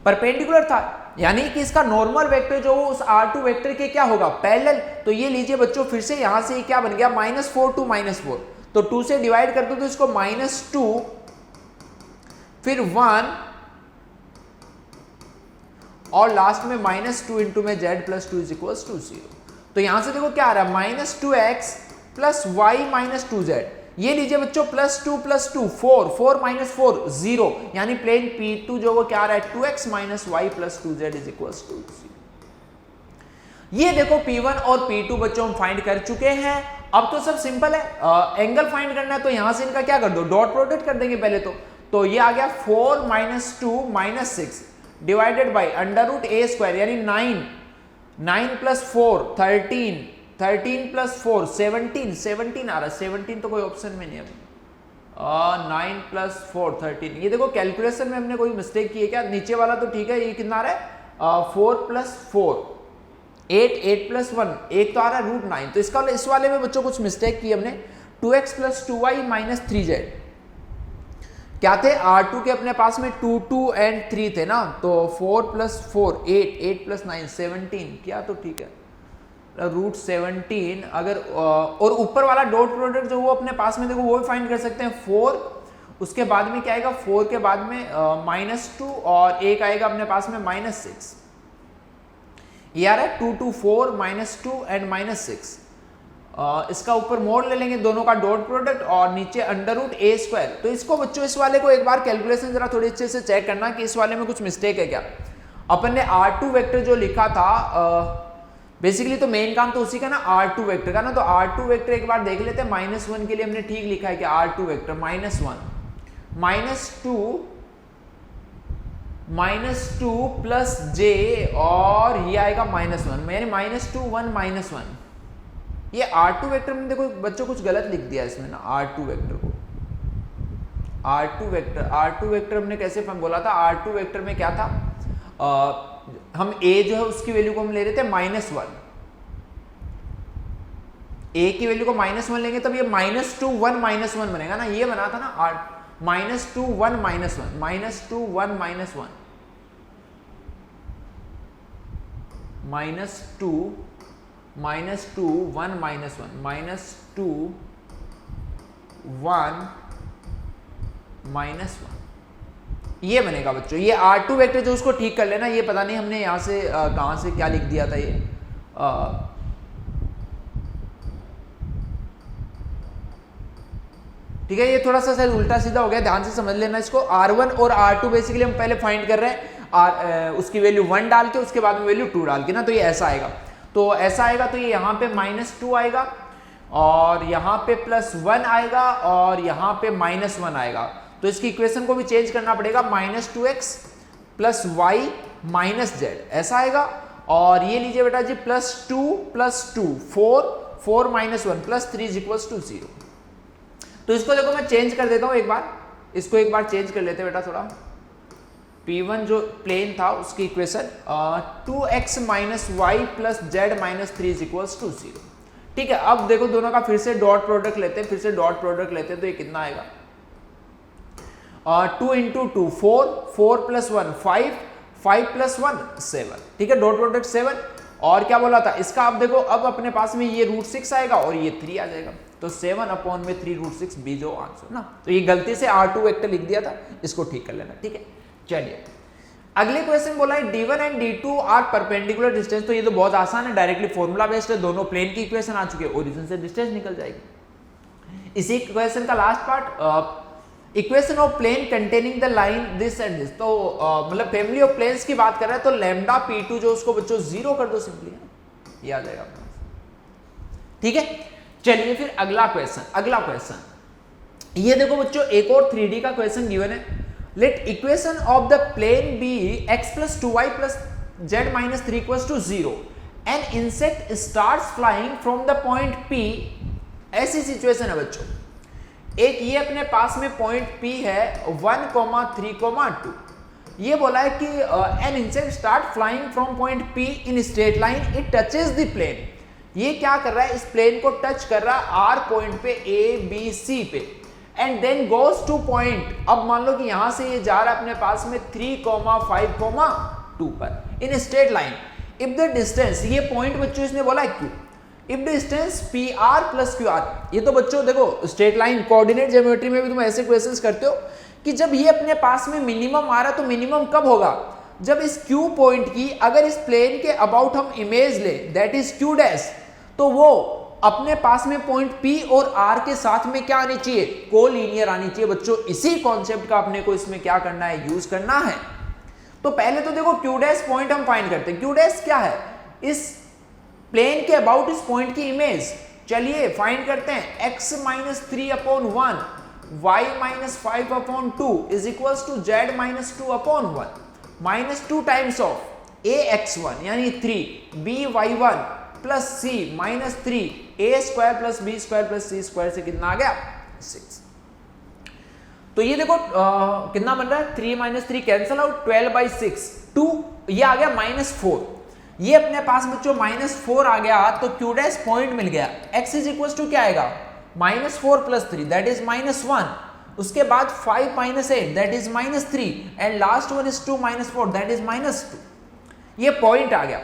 परपेंडिकुलर था, यानी कि इसका नॉर्मल वेक्टर जो उस R2 वेक्टर के क्या होगा, पैरेलल। तो ये लीजिए बच्चों, फिर से यहां से क्या बन गया, -4 टू -4, तो 2 से डिवाइड कर दो तो इसको -2 फिर 1 और लास्ट में -2 इंटू में z plus 2 is equal to 0। तो यहां से देखो क्या आ रहा है, -2x plus y minus 2z, ये लीजिए बच्चों +2 + 2 4 4 - 4 0, यानी प्लेन P2 जो वो क्या आ रहा है, 2x minus y plus 2z is equal to 0। ये देखो P1 और P2 बच्चों हम फाइंड कर चुके हैं। अब तो सब सिंपल है, एंगल फाइंड करना है, तो यहां से इनका क्या कर दो, डॉट प्रोडक्ट कर देंगे पहले तो ये आ गया 4 - 2 - 6 डिवाइडेड बाई √a², यानी 9 + 4 13 13 + 4 17 आ रहा है, 17 तो कोई ऑप्शन में नहीं है, 9 + 4 13। ये देखो कैलकुलेशन में हमने कोई मिस्टेक की है क्या, नीचे वाला तो ठीक है, ये कितना आ रहा है, 4 + 4 8 8 + 1 एक तो आ रहा है √9, तो इसका इस वाले में बच्चों कुछ मिस्टेक की हमने, 2x + 2y - 3z क्या थे, R2 के अपने पास में 2 2 एंड 3 थे ना, तो 4 + 4 8 8 + 9 17 किया तो ठीक है, √17 अगर, और ऊपर वाला डॉट प्रोडक्ट जो वो अपने पास में देखो वो भी फाइंड कर सकते हैं, 4 उसके बाद में क्या आएगा, 4 के बाद में -2 और एक आएगा अपने पास में -6, ये आ रहा है 2 2 4 -2 एंड -6। इसका ऊपर मोड ले लेंगे दोनों का डॉट प्रोडक्ट और नीचे √a²। तो इसको बच्चों इस वाले को एक बार कैलकुलेशन जरा थोड़ी अच्छे से चेक करना कि इस वाले में कुछ मिस्टेक है क्या। अपन ने R2 वेक्टर जो लिखा था, बेसिकली तो मेन काम तो उसी का ना, R2 वेक्टर का ना, तो R2 वेक्टर एक बार देख लेते हैं, -1 के लिए हमने ठीक लिखा है कि R2 वेक्टर -1 -2 प्लस j और ये आएगा -1, यानी -2 1 -1। ये R2 वेक्टर में देखो बच्चों कुछ गलत लिख दिया इसमें ना, R2 वेक्टर को, R2 वेक्टर हमने कैसे बोला था, R2 वेक्टर में क्या था, हम a जो है उसकी वैल्यू को हम ले रहे थे -1, a की वैल्यू को -1 लेंगे तब ये -2 1 -1 बनेगा ना, ये बना था ना -2 1 -1 -2 1 -1 -2 -2 1 -1 -2 1 -1 ये बनेगा बच्चों। ये R2 वेक्टर जो उसको ठीक कर लेना, ये पता नहीं हमने यहां से कहां से क्या लिख दिया था, ये ठीक है, ये थोड़ा सा शायद उल्टा सीधा हो गया, ध्यान से समझ लेना इसको। R1 और R2 बेसिकली हम पहले फाइंड कर रहे हैं, उसकी वैल्यू 1 डाल के उसके बाद में वैल्यू 2 डाल के ना, तो ये ऐसा आएगा, तो ऐसा आएगा, तो ये यहाँ पे -2 आएगा और यहाँ पे +1 आएगा और यहाँ पे -1 आएगा, तो इसकी इक्वेशन को भी चेंज करना पड़ेगा, -2x + y - z ऐसा आएगा। और ये लीजिए बेटा जी +2 + 2 4 4 - 1 + 3 = 0। तो इसको देखो मैं चेंज कर देता हूँ एक बार, इसको एक बार चेंज कर लेते हैं बेटा थोड़ा। P1 जो प्लेन था उसकी इक्वेशन 2x - y + z - 3 = 0। ठीक है, अब देखो दोनों का फिर से डॉट प्रोडक्ट लेते हैं, तो ये कितना आएगा, 2 × 2 4 4 + 1 5 5 + 1 7, ठीक है, डॉट प्रोडक्ट 7। और क्या बोला था इसका, अब देखो अब अपने पास में ये √6 आएगा और ये 3 आ जाएगा, तो 7/3 √6 बी जो आंसर ना। तो ये गलती से R2 वेक्टर लिख दिया था, इसको ठीक कर लेना, ठीक है। चलिए अगले क्वेश्चन बोला है D1 and D2 are perpendicular distance. तो ये तो बहुत आसान है, डायरेक्टली फॉर्मूला बेस्ड है, दोनों प्लेन की इक्वेशन आ चुकी है, ओरिजिन से डिस्टेंस निकल जाएगी। इसी क्वेश्चन का last part, equation of plane containing the line this and this. तो मतलब फैमिली ऑफ प्लेन्स की बात कर रहे हैं, तो लैम्डा P2 जो उसको बच्चों 0 कर दो सिंपली, ये आ जाएगा, ठीक है। चलिए फिर अगला क्वेश्चन ये देखो बच्चों, एक और 3D का क्वेश्चन गिवन है। Let equation of the plane be x plus 2y plus z minus 3 equals to 0 an insect starts flying from the point P। ऐसी सिचुएशन है बच्चों, एक ये अपने पास में पॉइंट P है 1, 3, 2। ये बोला है कि an insect start flying from point P in straight line, it touches the plane. ये क्या कर रहा है, इस प्लेन को टच कर रहा है R पॉइंट पे A B C पे, and then goes to point. अब मान लो कि यहां से ये जा रहा है अपने पास में 3, 5, 2 पर इन straight line. If the distance, ये पॉइंट बच्चों इसने बोला है Q, if distance PR plus QR। ये तो बच्चों देखो स्ट्रेट लाइन कोऑर्डिनेट ज्योमेट्री में भी तुम ऐसे क्वेश्चंस करते हो कि जब ये अपने पास में मिनिमम आ रहा तो मिनिमम कब होगा, जब इस Q पॉइंट की अगर इस प्लेन के अबाउट हम इमेज ले, दैट इज Q डैश, तो वो अपने पास में पॉइंट P और R के साथ में क्या आनी चाहिए, कोलिनियर आनी चाहिए। बच्चों इसी कॉन्सेप्ट का अपने को इसमें क्या करना है, यूज करना है। तो पहले तो देखो Q डैश पॉइंट हम फाइंड करते हैं। Q डैश क्या है, इस प्लेन के अबाउट इस पॉइंट की इमेज। चलिए फाइंड करते हैं, x minus 3 upon 1, y minus 5 upon 2 is equals to z minus 2 upon 1 minus 2 times of ax1 यानी 3 by1 plus c minus 3 a square plus b square plus c square से कितना आ गया 6। तो ये देखो कितना बन रहा है, 3 माइनस 3 कैंसल आउट, 12/6 2, ये आ गया -4। ये अपने पास बच्चों -4 आ गया तो क्यू डैश पॉइंट मिल गया। x इज इक्वल टू क्या आएगा, -4 प्लस 3 दैट इज -1, उसके बाद 5 minus 8 that is -3 and last one is 2 minus 4 that is -2। ये पॉइंट आ गया।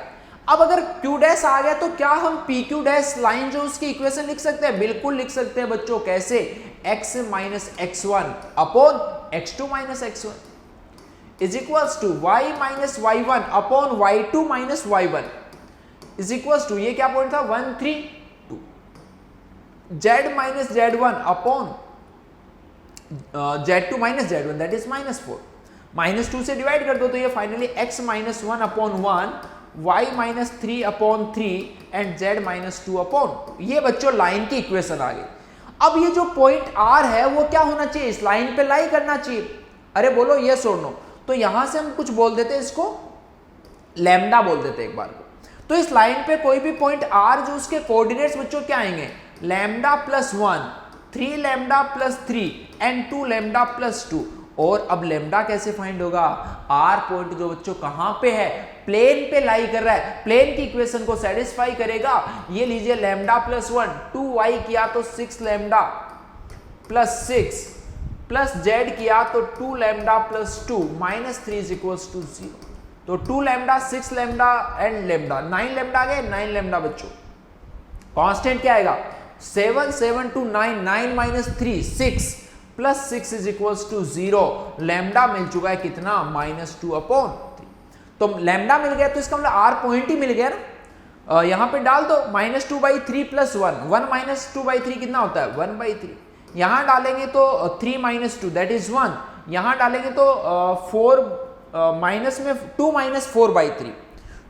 अब अगर Q डैश आ गया तो क्या हम PQ डैश लाइन जो उसकी इक्वेशन लिख सकते हैं, बिल्कुल लिख सकते हैं बच्चों। कैसे, x minus x1 upon x2 minus x1 is equals to y minus y1 upon y2 minus y1 is equals to, ये क्या पॉइंट था 1, 3, 2, z minus z1 upon z2 minus z1 that is -4, -2 से डिवाइड कर दो तो ये finally x minus 1 upon 1, y minus 3 upon 3 and z minus 2 upon. ये बच्चों लाइन की इक्वेशन आ गई। अब ये जो पॉइंट R है वो क्या होना चाहिए, इस लाइन पे लाई करना चाहिए। अरे बोलो यस और नो, तो यहां से हम कुछ बोल देते हैं, इसको लैम्डा बोल देते हैं एक बार को। तो इस लाइन पे कोई भी पॉइंट R जो उसके कोऑर्डिनेट्स बच्चों क्या आएंगे, lambda plus 1, 3 lambda plus 3 and 2 lambda plus 2। और अब लैम्डा कैसे फाइंड होगा, R पॉइंट जो बच्चों कहां पे है, प्लेन पे लाई कर रहा है, प्लेन की इक्वेशन को सेटिस्फाई करेगा। ये लीजिए लैम्डा प्लस 1, 2y किया तो 6 लैम्डा प्लस 6 प्लस z किया तो 2 lambda plus 2 minus 3 is equals to 0। तो 2 lambda 6 lambda and lambda 9 lambda आ गए, 9 लैम्डा बच्चों। कांस्टेंट क्या आएगा, 7, 7 to 9, 9 minus 3 6 plus 6 is equals to 0। Lambda मिल चुका है कितना, -2 अपॉन 3। तो लैम्डा मिल गया तो इसका मतलब R पॉइंट ही मिल गया ना। यहां पे डाल दो -2/3 प्लस 1, 1 माइनस 2/3 कितना होता है 1/3। यहां डालेंगे तो 3 माइनस 2 दैट इज 1, यहां डालेंगे तो 4 माइनस में 2 माइनस 4/3,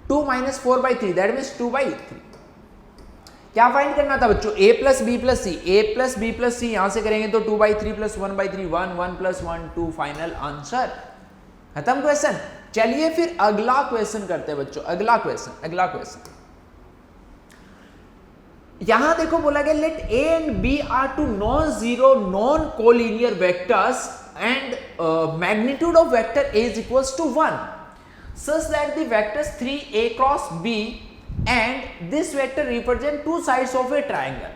2 माइनस 4/3 दैट मीन्स 2/3। क्या फाइंड करना था बच्चों, a plus B plus C, a plus B plus C, यहां से करेंगे तो 2/3 प्लस 1/3 1, 1 प्लस 1 2, फाइनल आंसर खत्म क्वेश्चन। चलिए फिर अगला क्वेश्चन करते हैं बच्चों, अगला क्वेश्चन यहां देखो बोला गया let a and b are two non zero non collinear vectors and magnitude of vector a is equals to 1 such that the vectors 3a cross b and this vector represent two sides of a triangle।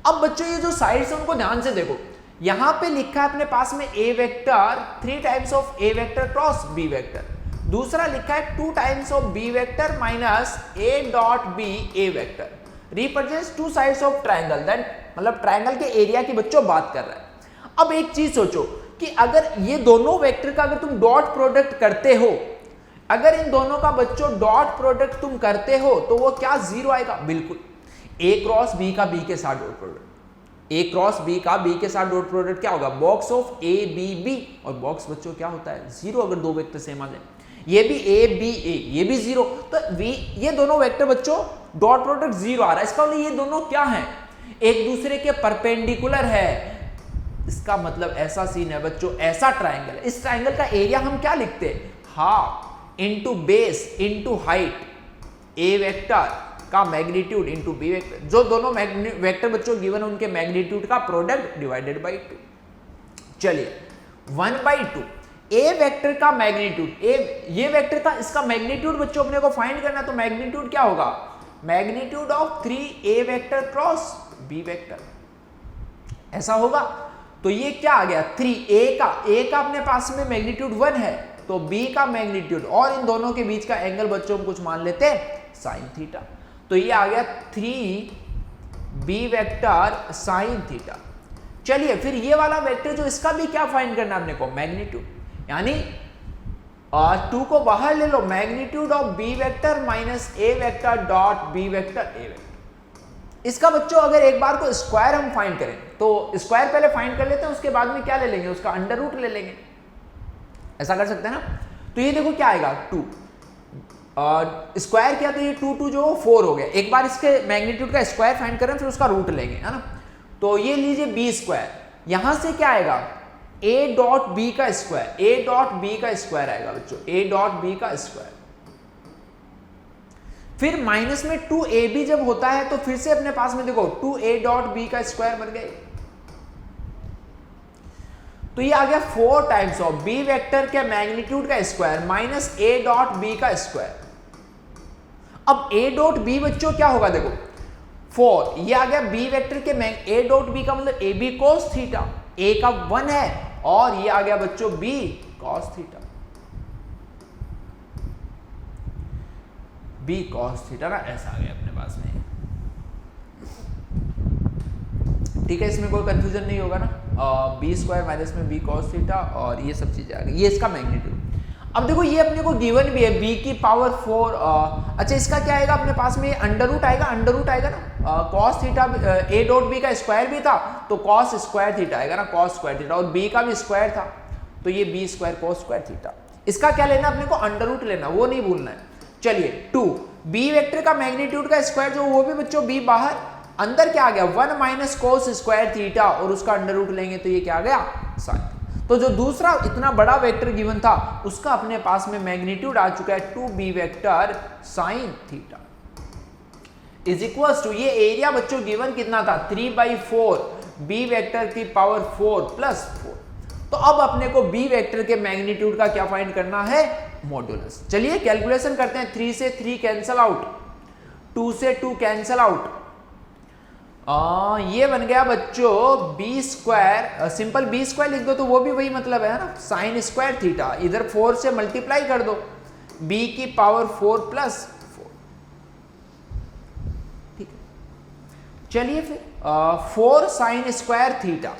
अब बच्चों ये जो साइड्स है उनको ध्यान से देखो, यहां पे लिखा है अपने पास में a vector 3 times of a vector cross b vector, दूसरा लिखा है 2 times of b vector minus a dot b a vector represents two sides of triangle. That मतलब ट्रायंगल के एरिया की बच्चों बात कर रहा है। अब एक चीज सोचो कि अगर ये दोनों वेक्टर का अगर तुम डॉट प्रोडक्ट करते हो, अगर इन दोनों का बच्चों डॉट प्रोडक्ट तुम करते हो तो वो क्या जीरो आएगा, बिल्कुल। a क्रॉस b का b के साथ dot product, a cross b का b के साथ डॉट प्रोडक्ट क्या होगा, box of a b b, और बॉक्स बच्चों क्या होता है जीरो। अगर दो वेक्टर सेम आ जाए, ये भी a b a, ये भी जीरो, तो v ये दोनों वेक्टर बच्चों डॉट प्रोडक्ट जीरो आ रहा है, इसका मतलब ये दोनों क्या है एक दूसरे के परपेंडिकुलर है, इसका मतलब ऐसा सीन है बच्चों, ऐसा ट्राइंगल, इस ट्राइंगल का एरिया हम क्या लिखते हैं, half into base into height, A vector का मैग्नीट्यूड इंटू बी वेक्टर, जो दोनों वेक्टर बच्चों गिवन उनके मैग्नीट्यूड का प्रोडक्ट डिवाइडेड बाई 2। चलिए 1/2 ए वेक्टर का मैग्नीट्यूड, ये वेक्टर का इसका मैग्नीट्यूड बच्चों अपने को फाइंड करना, तो मैग्नीट्यूड क्या होगा, magnitude of 3a vector cross b vector, ऐसा होगा। तो ये क्या आ गया, 3a का अपने पास में मैग्नीट्यूड 1 है, तो b का मैग्नीट्यूड और इन दोनों के बीच का एंगल बच्चों हम कुछ मान लेते हैं साइन थीटा, तो ये आ गया 3b वेक्टर साइन थीटा। चलिए फिर ये वाला वेक्टर जो इसका भी क्या फाइंड करना है अपने को, मैग्नीट्यूड, यानी 2 को बाहर ले लो, magnitude of b vector minus a vector dot b vector a vector. इसका बच्चों अगर एक बार को स्क्वायर हम फाइंड करें, तो स्क्वायर पहले फाइंड कर लेते हैं, उसके बाद में क्या ले लेंगे, उसका अंडर रूट ले लेंगे, ऐसा कर सकते हैं ना। तो ये देखो क्या आएगा 2 स्क्वायर किया तो ये 2 जो 4 हो गया, एक बार इसके मैग्नीट्यूड का स्क्वायर फाइंड करें फिर उसका रूट लेंगे, है ना। तो ये लीजिए बी स्क्वायर, यहां से क्या आएगा a डॉट बी का स्क्वायर, a डॉट बी का स्क्वायर आएगा बच्चों, a डॉट बी का स्क्वायर, फिर माइनस में 2ab जब होता है तो फिर से अपने पास में देखो 2a डॉट बी का स्क्वायर बन गए, तो ये आ गया 4 टाइम्स ऑफ b वेक्टर के मैग्नीट्यूड का square minus a dot b का स्क्वायर। अब a डॉट b बच्चों क्या होगा, देखो 4, ये आ गया b वेक्टर के a डॉट b का मतलब ab cos थीटा, a का 1 है और ये आ गया बच्चों b cos theta, b cos theta ना, ऐसा आ गया अपने पास में, ठीक है, इसमें कोई कंफ्यूजन नहीं होगा ना, b स्क्वायर माइनस में b cos थीटा और ये सब चीजें आ गई, ये इसका मैग्नीट्यूड। अब देखो ये अपने को गिवन भी है b की पावर 4, अच्छा इसका क्या आएगा अपने पास में, अंडर रूट आएगा ना, cos theta a dot b का स्क्वायर भी था तो cos स्क्वायर थीटा आएगा ना, cos स्क्वायर थीटा, और b का भी स्क्वायर था तो ये b square cos square theta. इसका क्या लेना अपने को, अंडर रूट लेना, वो नहीं भूलना है। चलिए 2 b वेक्टर का मैग्नीट्यूड का स्क्वायर जो वो भी बच्चों b बाहर, अंदर क्या आ गया 1 माइनस कोस स्क्वायर थीटा और उसका अंडर रूट लेंगे तो ये क्या आ गया साइन। तो जो दूसरा इतना बड़ा वेक्टर गिवन था उसका अपने पास में मैग्नीट्यूड आ चुका है 2b vector sine theta is equals to, ये एरिया बच्चों गिवन कितना था 3/4 b वेक्टर की पावर 4 प्लस 4। तो अब अपने को b वेक्टर के मैग्नीट्यूड का क्या फाइंड करना है, मॉड्यूलस। चलिए कैलकुलेशन करते हैं, 3 से 3 कैंसल आउट, 2 से 2 कैंसल आउट, ये बन गया बच्चों b square, simple b square लिख दो तो वो भी वही मतलब है ना, साइन स्क्वायर थीटा, इधर 4 से मल्टीप्लाई कर दो, b की पावर 4 प्लस 4, ठीक है। चलिए फिर 4 sine square theta,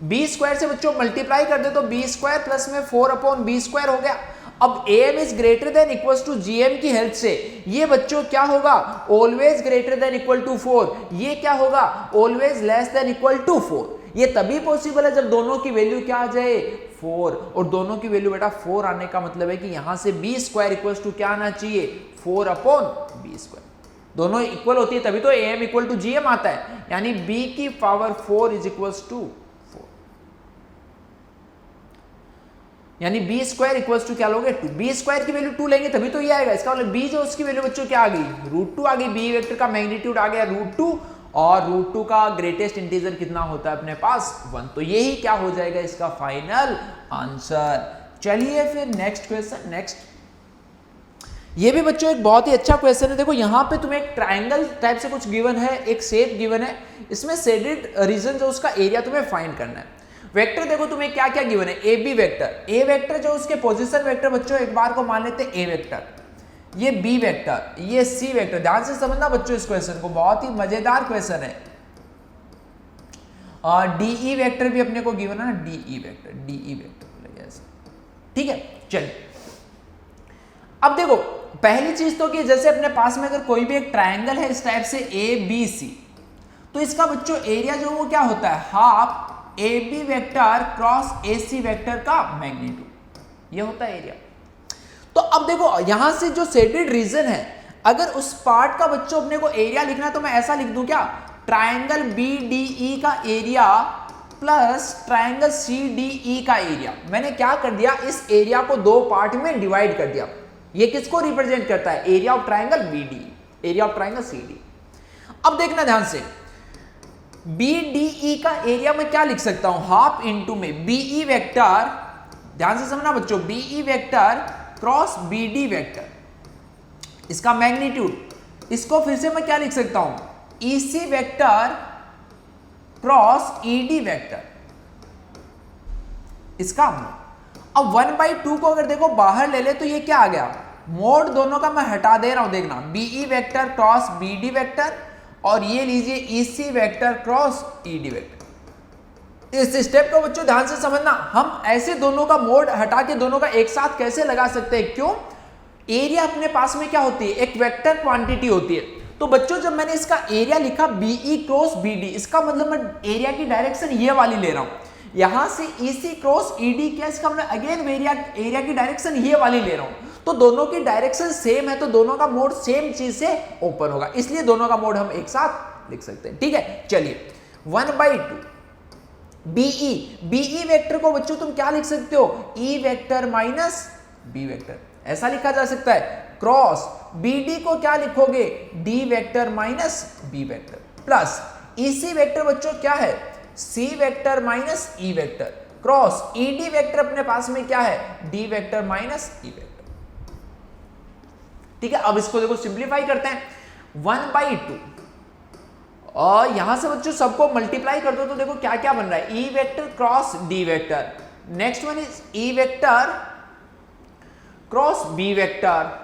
b square से बच्चों मल्टीप्लाई कर दे तो b स्क्वायर प्लस में 4 अपॉन b स्क्वायर हो गया। अब am is greater than equal to gm की हेल्प से ये बच्चों क्या होगा, always greater than equal to 4, ये क्या होगा always less than equal to 4। ये तभी पॉसिबल है जब दोनों की वैल्यू क्या आ जाए 4, और दोनों की वैल्यू बेटा 4 आने का मतलब है कि यहां से b स्क्वायर इक्वल टू क्या आना चाहिए 4 अपॉन b स्क्वायर, दोनों इक्वल होती है तभी तो am इक्वल टू gm आता है, यानी b की पावर 4 इज इक्वल टू, यानी b स्क्वायर इक्वल्स टू क्या लोगे 2, b स्क्वायर की वैल्यू 2 लेंगे तभी तो ये आएगा, इसका मतलब b जो उसकी वैल्यू बच्चों क्या आ गई √2 आ गई, b वेक्टर का मैग्नीट्यूड आ गया √2 और √2 का ग्रेटेस्ट इंटीजर कितना होता है अपने पास 1, तो यही क्या हो जाएगा इसका फाइनल आंसर। चलिए फिर नेक्स्ट क्वेश्चन, नेक्स्ट, ये भी बच्चों एक बहुत ही अच्छा क्वेश्चन है। देखो यहाँ पे तुम्हें एक ट्राइंगल टाइप से कुछ गिवन है, एक शेप गिवन है, इसमें शेडेड रीजन जो उसका एरिया तुम्हें फाइंड करना है। वेक्टर देखो तुम्हें क्या क्या गिवन है, A B vector, A vector जो उसके पोजीशन वेक्टर बच्चों एक बार को मान लेते हैं ए वेक्टर, ये बी वेक्टर, ये सी वेक्टर, ध्यान से समझना बच्चों इस क्वेश्चन को, बहुत ही मजेदार क्वेश्चन है। डीई वेक्टर भी अपने को गिवन है ना, डीई वेक्टर ऐसे, ठीक है। चलिए अब देखो पहली चीज तो कि जैसे अपने पास में अगर कोई भी एक ट्राइंगल है इस टाइप से ए बी सी, तो इसका बच्चों एरिया जो वो क्या होता है half A B vector cross A C vector का मैग्नीट्यूड, ये होता है एरिया। तो अब देखो यहां से जो शेडेड रीजन है, अगर उस पार्ट का बच्चों अपने को एरिया लिखना है तो मैं ऐसा लिख दूं क्या ट्रायंगल BDE का एरिया प्लस ट्रायंगल CDE का एरिया। मैंने क्या कर दिया, इस एरिया को दो पार्ट में डिवाइड कर दिया। ये किसको रिप्रेजेंट करता है, area of triangle BDE, area of triangle CD। अब देखना ध्यान से, BDE का एरिया में क्या लिख सकता हूं, हाफ इंटू में BE वेक्टर, ध्यान से समझना बच्चों, BE vector cross BD vector, इसका मैग्नीट्यूड, इसको फिर से मैं क्या लिख सकता हूं, EC vector cross ED vector, इसका। अब 1/2 को अगर देखो बाहर ले ले तो ये क्या आ गया, मोड दोनों का मैं हटा दे रहा हूं, देखना BE vector cross BD vector, और ये लीजिए EC vector cross ED vector. इस स्टेप को बच्चों ध्यान से समझना, हम ऐसे दोनों का मोड हटा के दोनों का एक साथ कैसे लगा सकते हैं, क्यों, एरिया अपने पास में क्या होती है, एक वेक्टर क्वांटिटी होती है। तो बच्चों जब मैंने इसका एरिया लिखा BE क्रॉस BD, इसका मतलब मैं एरिया की डायरेक्शन ये वाली ले रहा हूं, यहां से EC क्रॉस ED क्या, इसका मैं अगेन एरिया की डायरेक्शन ये वाली ले रहा हूं। तो दोनों की डायरेक्शन सेम है, तो दोनों का मोड सेम चीज से ओपन होगा, इसलिए दोनों का मोड हम एक साथ लिख सकते हैं। ठीक है, चलिए 1/2 BE वेक्टर को बच्चों तुम क्या लिख सकते हो, E vector minus B vector, ऐसा लिखा जा सकता है। क्रॉस BD को क्या लिखोगे, D vector minus B vector, plus EC vector बच्चों क्या है, C vector minus E vector, cross ED vector अपने पास में क्या है, D vector minus E vector. ठीक है, अब इसको देखो सिंप्लीफाई करते हैं, 1/2 और यहां से बच्चों सबको मल्टीप्लाई कर दो तो देखो क्या क्या बन रहा है, E vector cross D vector, next one is E vector cross B vector,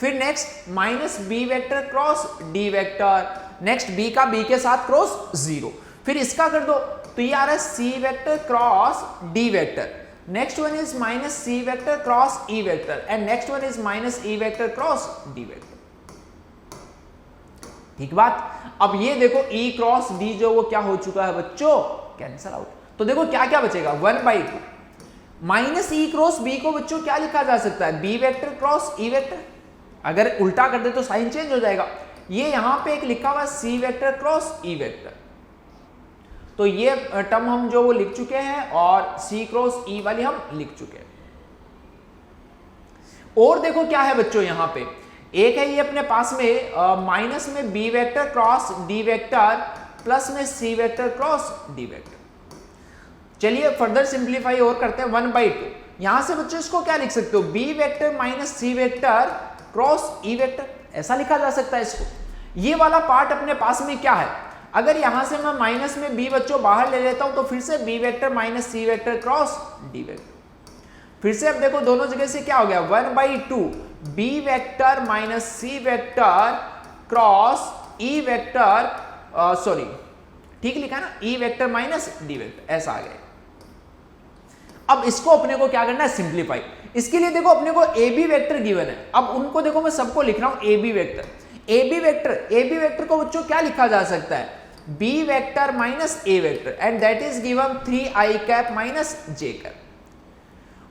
फिर next minus B vector cross D vector, next B का B के साथ क्रॉस 0, फिर इसका कर दो तो ये आ रहा है C vector cross D vector, next one is minus C vector cross E vector, and next one is minus E vector cross D vector. ठीक बात, अब ये देखो E क्रॉस D जो वो क्या हो चुका है बच्चों, कैंसल आउट। तो देखो क्या क्या बचेगा, 1/2 माइनस E क्रॉस B को बच्चों क्या लिखा जा सकता है, B vector cross E vector, अगर उल्टा कर दे तो साइन चेंज हो जाएगा। ये यहां पे एक लिखा हुआ C vector cross E vector, तो ये टर्म हम जो वो लिख चुके हैं, और C क्रॉस E वाली हम लिख चुके हैं। और देखो क्या है बच्चों, यहां पे एक है ये अपने पास में माइनस में B vector cross D vector, plus में C vector cross D vector. चलिए फर्दर सिंप्लीफाई और करते हैं, 1/2 यहां से बच्चों इसको क्या लिख सकते हो, B vector minus C vector cross E vector, ऐसा लिखा जा सकता है इसको। ये वाला पार्ट अपने पास में क्या है, अगर यहां से मैं माइनस में B बच्चों बाहर ले लेता हूं तो फिर से B vector minus C vector cross D vector, फिर से अब देखो दोनों जगह से क्या हो गया, 1/2 B vector minus C vector cross E vector, sorry ठीक लिखा ना, E vector minus D vector, ऐसा आ गया। अब इसको अपने को क्या करना है, सिंप्लीफाई। इसके लिए देखो अपने को AB वेक्टर गिवन है, अब उनको देखो मैं सबको लिख रहा हूं AB वेक्टर। AB वेक्टर को बच्चों क्या लिखा जा सकता है, B vector minus A vector, and that is given 3i cap minus J cap.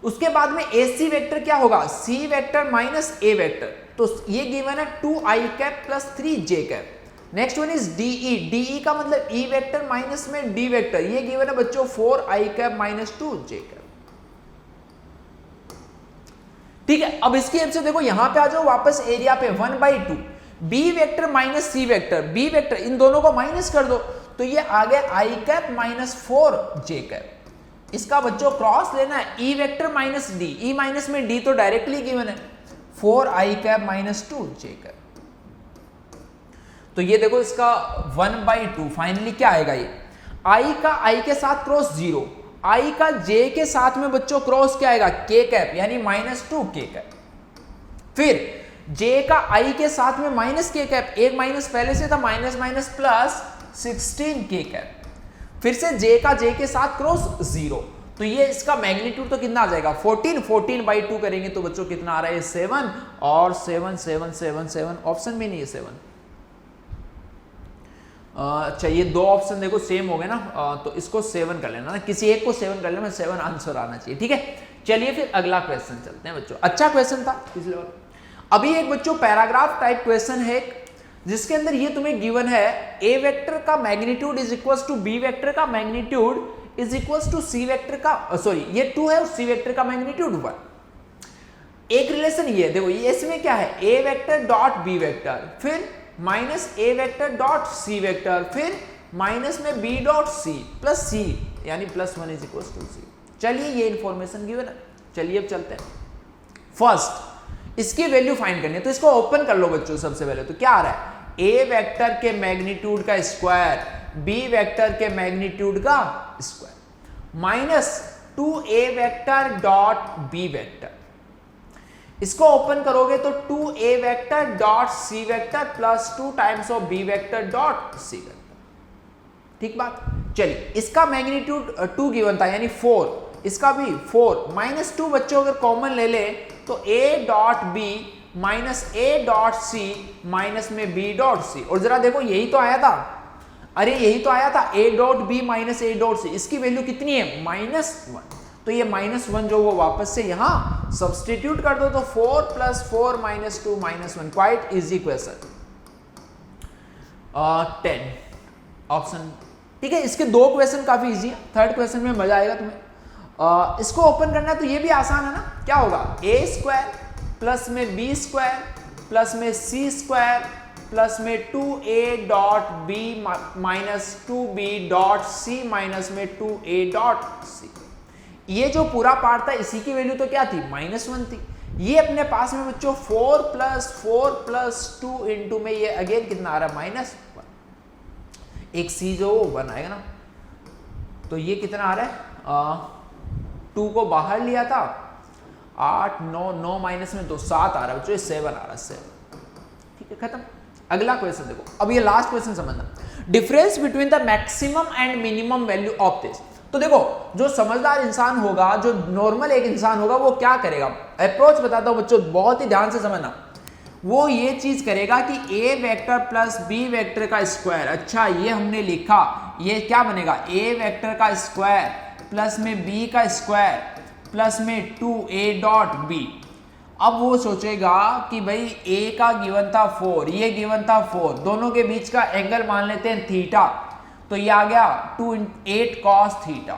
उसके बाद में AC वेक्टर क्या होगा, C vector minus A vector, तो ये गिवन है 2i cap plus 3j cap. Next one is DE का मतलब E वेक्टर माइनस में D वेक्टर, ये गिवन है बच्चों 4i cap minus 2j cap. ठीक है, अब इसकी हेल्प से देखो यहां पे आ जाओ वापस एरिया पे, 1/2 B vector minus C vector, B vector इन दोनों को माइनस कर दो तो ये आ गया i cap minus 4j cap. इसका बच्चों क्रॉस लेना है, E vector minus D, E minus में D तो डायरेक्टली गिवन है, 4i cap minus 2j cap. तो ये देखो इसका 1/2 फाइनली क्या आएगा, ये i का i के साथ क्रॉस 0, i का j के साथ में बच्चों क्रॉस क्या आएगा, k कैप यानी -2k कैप, फिर j का i के साथ में -k कैप, एक माइनस पहले से था, minus minus plus 16k cap, फिर से j का j के साथ क्रॉस 0, तो ये इसका मैग्नीट्यूड तो कितना आ जाएगा 14/2 करेंगे तो बच्चों कितना आ रहा है 7, और 7 7 7 7 ऑप्शन में नहीं है 7। अच्छा ये दो ऑप्शन देखो सेम हो गए ना, तो इसको 7 कर लेना ना, किसी एक को 7 कर लेना, 7 आंसर आना चाहिए। ठीक है, चलिए फिर अगला क्वेश्चन चलते हैं बच्चों। अच्छा क्वेश्चन था पिछले बार। अभी एक बच्चों पैराग्राफ टाइप क्वेश्चन है, जिसके अंदर ये तुम्हें गिवन है ए वेक्टर का magnitude is equals to B vector का magnitude is equals to C vector का, सॉरी ये 2 है और सी वेक्टर का मैग्नीट्यूड 1। एक रिलेशन ये देखो, ये इसमें क्या है, A vector dot B vector, फिर माइनस ए वेक्टर डॉट सी वेक्टर, फिर माइनस में बी डॉट सी प्लस सी, यानी +1 इज इक्वल्स टू सी। चलिए ये इंफॉर्मेशन गिवन है। चलिए अब चलते हैं, फर्स्ट इसकी वैल्यू फाइंड करनी है, तो इसको ओपन कर लो बच्चों। सबसे पहले तो क्या आ रहा है, ए वेक्टर के मैग्नीट्यूड का स्क्वायर बी वेक्टर के मैग्नीट्यूड का square minus 2a vector dot B vector. इसको ओपन करोगे तो 2a vector dot C vector plus 2 times of B vector dot C vector. ठीक बात। चलिए इसका मैग्नीट्यूड 2 गिवन था यानी 4, इसका भी 4 माइनस 2 बच्चों अगर कॉमन ले ले तो a dot B minus A dot C minus में बी डॉट सी। और जरा देखो यही तो आया था, अरे यही तो आया था a dot B minus A dot C, इसकी वैल्यू कितनी है -1। तो ये -1 जो वो वापस से यहां सब्सटीट्यूट कर दो तो 4 + 4 - 2 - 1, क्वाइट इजी क्वेश्चन 10 ऑप्शन। ठीक है, इसके 2 क्वेश्चन काफी इजी है, थर्ड क्वेश्चन में मजा आएगा तुम्हें। इसको ओपन करना है तो ये भी आसान है ना, क्या होगा a स्क्वायर प्लस में बी स्क्वायर प्लस में सी स्क्वायर प्लस में 2a dot B minus 2b dot C minus में 2a डॉट सी। ये जो पूरा पार्ट था इसी की वैल्यू तो क्या थी -1 थी। ये अपने पास में बच्चों 4 + 4 + 2 इंटू में ये अगेन कितना आ रहा है -1। एक सी जो 1 आएगा ना, तो ये कितना आ रहा है 2 को बाहर लिया था 8 9 माइनस में 2 7 आ रहा है बच्चों, 7 आ रहा है 7। ठीक है, खत्म। अगला क्वेश्चन देखो, अब ये लास्ट क्वेश्चन समझना, difference between the maximum and minimum value of this. तो देखो जो समझदार इंसान होगा, जो नॉर्मल एक इंसान होगा, वो क्या करेगा, अप्रोच बताता हूं बच्चों, बहुत ही ध्यान से समझना। वो ये चीज करेगा कि a vector plus b vector का स्क्वायर, अच्छा ये हमने लिखा, ये क्या बनेगा a वेक्टर का स्क्वायर प्लस में b का स्क्वायर प्लस में 2a डॉट b। अब वो सोचेगा कि भाई a का गिवन था 4, ये गिवन था 4, दोनों के बीच का एंगल मान लेते हैं थीटा, तो ये आ गया 8 cos थीटा,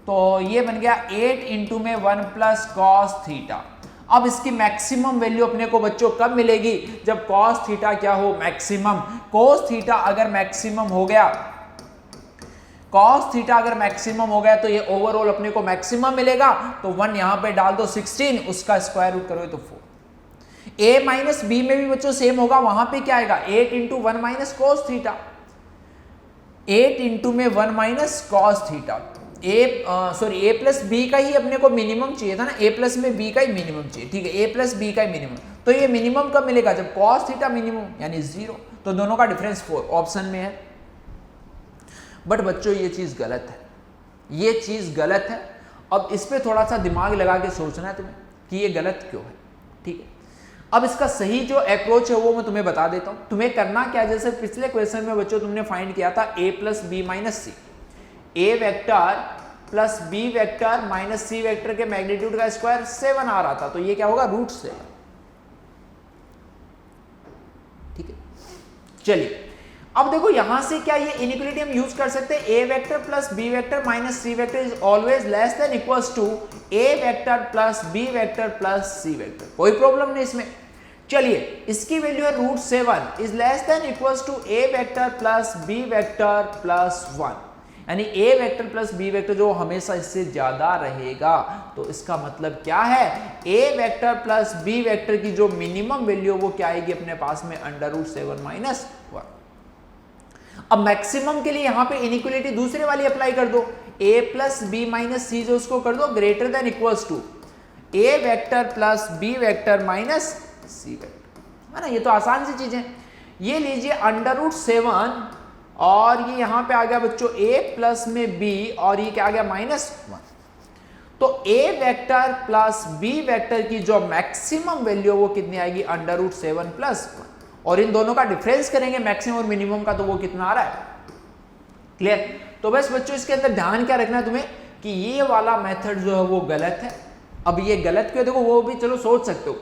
तो ये बन गया 8 इंटू में 1 प्लस cos थीटा। अब इसकी मैक्सिमम वैल्यू अपने को बच्चों कब मिलेगी, जब cos थीटा क्या हो मैक्सिमम। cos थीटा अगर मैक्सिमम हो गया, cos थीटा अगर मैक्सिमम हो गया तो ये ओवरऑल अपने को मैक्सिमम मिलेगा, तो 1 यहां पे डाल दो, 16 उसका स्क्वायर रूट करोगे तो 4। a माइनस बी में भी बच्चों सेम होगा, वहां पे क्या आएगा 8 into 1 minus cos theta, 8 into में 1 minus cos theta. a plus B का ही अपने को मिनिमम चाहिए था ना, a प्लस में b का ही मिनिमम चाहिए, ठीक है, a प्लस b का ही मिनिमम, तो ये मिनिमम कब मिलेगा, जब cos थीटा मिनिमम यानी 0, तो दोनों का डिफरेंस 4 ऑप्शन में है। बट बच्चों ये चीज गलत है, ये चीज गलत है। अब इस पे थोड़ा सा दिमाग लगा के सोचना है तुम्हें कि ये गलत क्यों है। ठीक है, अब इसका सही जो अप्रोच है वो मैं तुम्हें बता देता हूं। तुम्हें करना क्या, जैसे पिछले क्वेश्चन में बच्चों तुमने फाइंड किया था a plus B minus C, A vector plus B vector minus C vector के मैग्नीट्यूड का स्क्वायर 7 आ रहा था, तो ये क्या होगा √7। ठीक है, चलिए अब देखो यहां से क्या ये इनइक्वालिटी हम यूज कर सकते हैं, a vector plus B vector minus C vector is always less than equals to a vector plus B vector plus C vector, कोई प्रॉब्लम नहीं इसमें। चलिए इसकी वैल्यू है √7 is less than equals to a vector plus b vector plus 1, यानी a vector plus b vector जो हमेशा इससे ज्यादा रहेगा, तो इसका मतलब क्या है a vector plus b vector की जो मिनिमम वैल्यू वो क्या आएगी अपने पास में √7 माइनस 1। अब मैक्सिमम के लिए यहां पे इनइक्वालिटी दूसरे वाली अप्लाई कर दो, a plus B minus C जो उसको कर दो greater than equals to a vector plus b vector minus C vector, है ना, ये तो आसान सी चीज है। ये लीजिए √7 और ये यहां पे आ गया बच्चों a प्लस में b और ये क्या आ गया -1, तो a vector plus b vector की जो मैक्सिमम वैल्यू वो कितनी आएगी √7 प्लस 1, और इन दोनों का डिफरेंस करेंगे मैक्सिमम और मिनिमम का, तो वो कितना आ रहा है। क्लियर। तो बस बच्चों इसके अंदर ध्यान क्या रखना है तुम्हें कि ये वाला मेथड जो है वो गलत है। अब ये गलत क्यों, देखो वो भी चलो सोच सकते हो,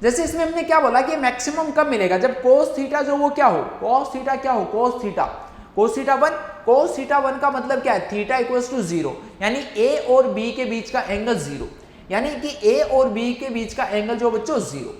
जैसे इसमें हमने क्या बोला कि मैक्सिमम कब मिलेगा, जब cos थीटा जो वो क्या हो, cos थीटा क्या हो, cos थीटा 1, cos थीटा 1 का मतलब क्या है, थीटा इक्वल्स टू 0, यानी a और b के बीच का एंगल 0, यानी कि a और b के बीच का एंगल जो बच्चों 0,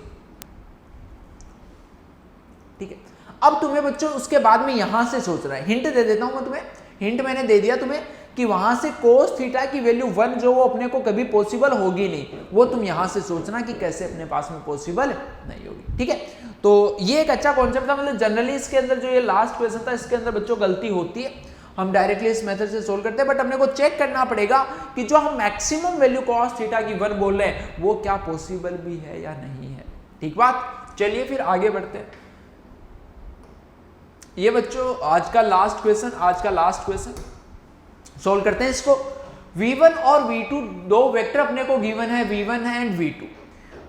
ठीक है। अब तुम्हें बच्चों उसके बाद में यहां से सोचना है, हिंट दे देता हूं मैं तुम्हें, हिंट मैंने दे दिया तुम्हें कि वहां से cos थीटा की वैल्यू 1 जो वो अपने को कभी पॉसिबल होगी नहीं, वो तुम यहां से सोचना कि कैसे अपने पास में पॉसिबल नहीं होगी, ठीक है। तो ये एक अच्छा कॉन्सेप्ट था, मतलब जनरली इसके अंदर जो ये लास्ट क्वेश्चन था इसके अंदर बच्चों गलती होती है, हम डायरेक्टली इस मेथड से सोल्व करते हैं, बट अपने को चेक करना पड़ेगा कि जो हम मैक्सिमम वैल्यू cos थीटा की 1 बोल रहे हैं वो क्या पॉसिबल भी है या नहीं है, ठीक बात। चलिए फिर आगे बढ़ते हैं। ये बच्चों आज का लास्ट क्वेश्चन सोल्व करते हैं इसको। v1 और v2 दो वेक्टर अपने को गिवन है, v1 है and v2,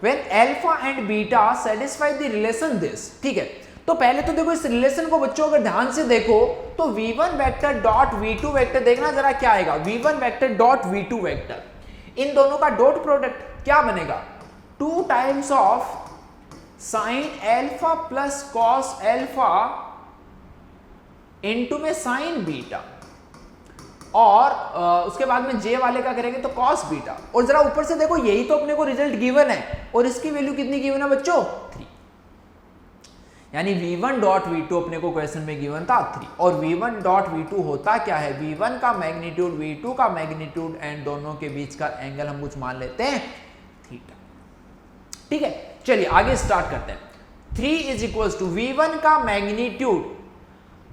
when alpha and beta satisfy the relation this, ठीक है। तो पहले तो देखो इस रिलेशन को बच्चों अगर ध्यान से देखो तो v1 vector dot v2 vector, देखना जरा क्या आएगा, v1 vector dot v2 vector, इन दोनों का डॉट प्रोडक्ट क्या बनेगा, 2 times of sine alpha plus cos alpha into में साइन बीटा, और उसके बाद में जे वाले का करेंगे तो कॉस बीटा, और जरा ऊपर से देखो यही तो अपने को रिजल्ट गिवन है, और इसकी वैल्यू कितनी गिवन है बच्चों, 3, यानी v1 डॉट v2 अपने को क्वेश्चन में गिवन था 3, और v1 डॉट v2 होता क्या है, v1 का मैग्नीट्यूड v2 का मैग्नीट्यूड एंड दोनों के बीच का एंगल हम कुछ मान लेते हैं थीटा, ठीक है। चलिए आगे स्टार्ट करते हैं। 3 इज इक्वल्स टू v1 का मैग्नीट्यूड,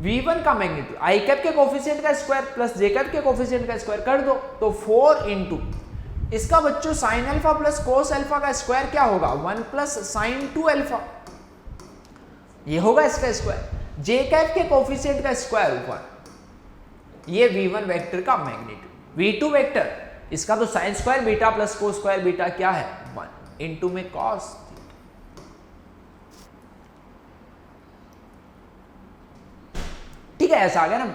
v1 का मैग्नीट्यूड आई कैप के कोफिशिएंट का स्क्वायर प्लस जे कैप के कोफिशिएंट का स्क्वायर कर दो, तो 4 इंटू इसका बच्चों sign alpha plus cos alpha का स्क्वायर क्या होगा, 1 प्लस साइन 2 अल्फा, ये होगा इसका स्क्वायर, जे कैप के कोफिशिएंट का स्क्वायर 1, ये v1 वेक्टर का मैग्नीट्यूड, v2 वेक्टर इसका तो sine square beta plus cos square beta क्या है 1 इंटू में कॉस, ठीक है, ऐसा आ गया ना।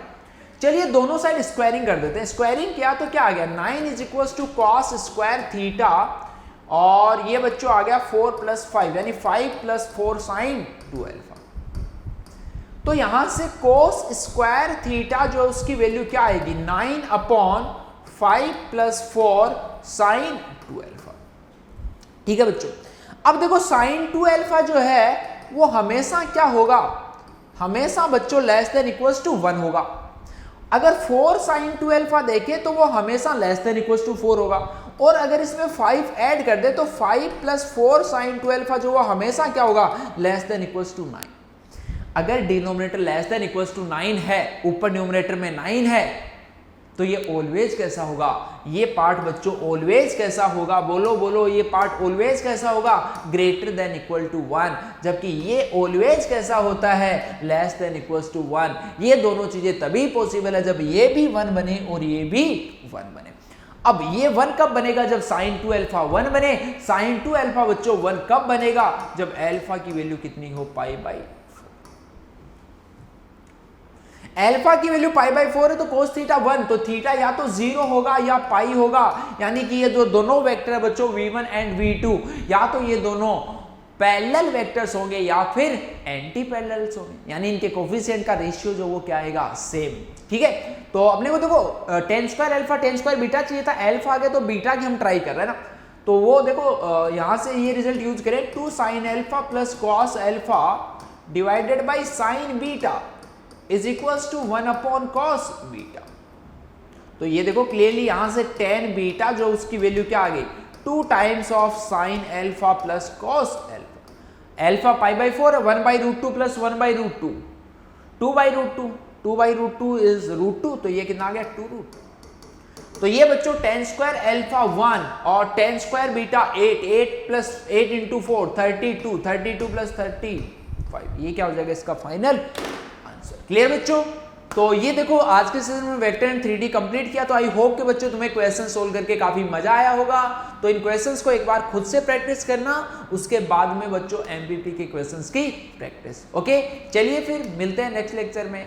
चलिए दोनों साइड स्क्वायरिंग कर देते हैं, स्क्वायरिंग किया तो क्या आ गया, 9 is equal to cos square theta, और ये बच्चों आ गया 4 प्लस 5 यानी 5 प्लस 4 साइन 2 अल्फा, तो यहां से कोस स्क्वायर थीटा जो उसकी वैल्यू क्या आएगी 9 अपॉन 5 प्लस 4 साइन 2 अल्फा, ठीक है बच्चों। अब देखो साइन 2 अल्फा जो है वो हमेशा क्या होगा, हमेशा बच्चों लेस देन इक्वल्स टू 1 होगा, अगर 4 साइन 2 अल्फा देखें तो वो हमेशा लेस देन इक्वल्स टू 4 होगा, और अगर इसमें 5 ऐड कर दे तो 5 प्लस 4 साइन 2 अल्फा जो वो हमेशा क्या होगा लेस देन इक्वल्स टू 9, अगर denominator less than equals to 9 है, ऊपर न्यूमरेटर में 9 है, तो ये ऑलवेज कैसा होगा, ये पार्ट बच्चों ऑलवेज कैसा होगा, बोलो बोलो, ये पार्ट ऑलवेज कैसा होगा, ग्रेटर देन इक्वल टू 1, जबकि ये ऑलवेज कैसा होता है लेस देन इक्वल्स टू 1। ये दोनों चीजें तभी पॉसिबल है जब ये भी 1 बने और ये भी 1 बने। अब ये 1 कब बनेगा, जब साइन 2 अल्फा 1 बने, साइन 2 अल्फा बच्चों 1 कब बनेगा, जब अल्फा की वैल्यू कितनी हो, पाई बाई 4, अल्फा की वैल्यू पाई बाई 4 है तो कोस थीटा 1, तो थीटा या तो 0 होगा या पाई होगा, यानी कि ये जो दोनों वेक्टर है बच्चों v1 एंड v2, या तो ये दोनों पैरेलल वेक्टर्स होंगे या फिर एंटी पैरेलल्स होंगे, यानी इनके कोफिशिएंट का रेशियो जो वो क्या आएगा सेम, ठीक है। तो अपने को देखो ten square alpha ten square beta चाहिए था, अल्फा आ गया तो बीटा की हम ट्राई कर रहे हैं ना, तो वो देखो यहां से ये रिजल्ट यूज करें, 2 sine alpha plus cos alpha divided by sine beta is equals to 1 upon cos beta, तो ये देखो क्लियरली यहां से टेन बीटा जो उसकी वैल्यू क्या आ गई 2 times of sine alpha plus cos alpha, alpha pi by 4 है, 1 by root 2 plus 1 by root 2, 2 by root 2, 2 by root 2 is root 2, तो ये कितना आ गया 2 रूट, तो ये बच्चों टेन स्क्वायर अल्फा 1 और ten square beta 8 plus 8 into 4 32, 32 plus 35, ये क्या हो जाएगा इसका फाइनल आंसर। क्लियर बच्चों, तो ये देखो आज के सेशन में वेक्टर एंड 3D कंप्लीट किया, तो आई होप कि बच्चों तुम्हें क्वेश्चन सोल्व करके काफी मजा आया होगा। तो इन क्वेश्चंस को एक बार खुद से प्रैक्टिस करना, उसके बाद में बच्चों एमपीपी के क्वेश्चंस की प्रैक्टिस। ओके, चलिए फिर मिलते हैं नेक्स्ट लेक्चर में।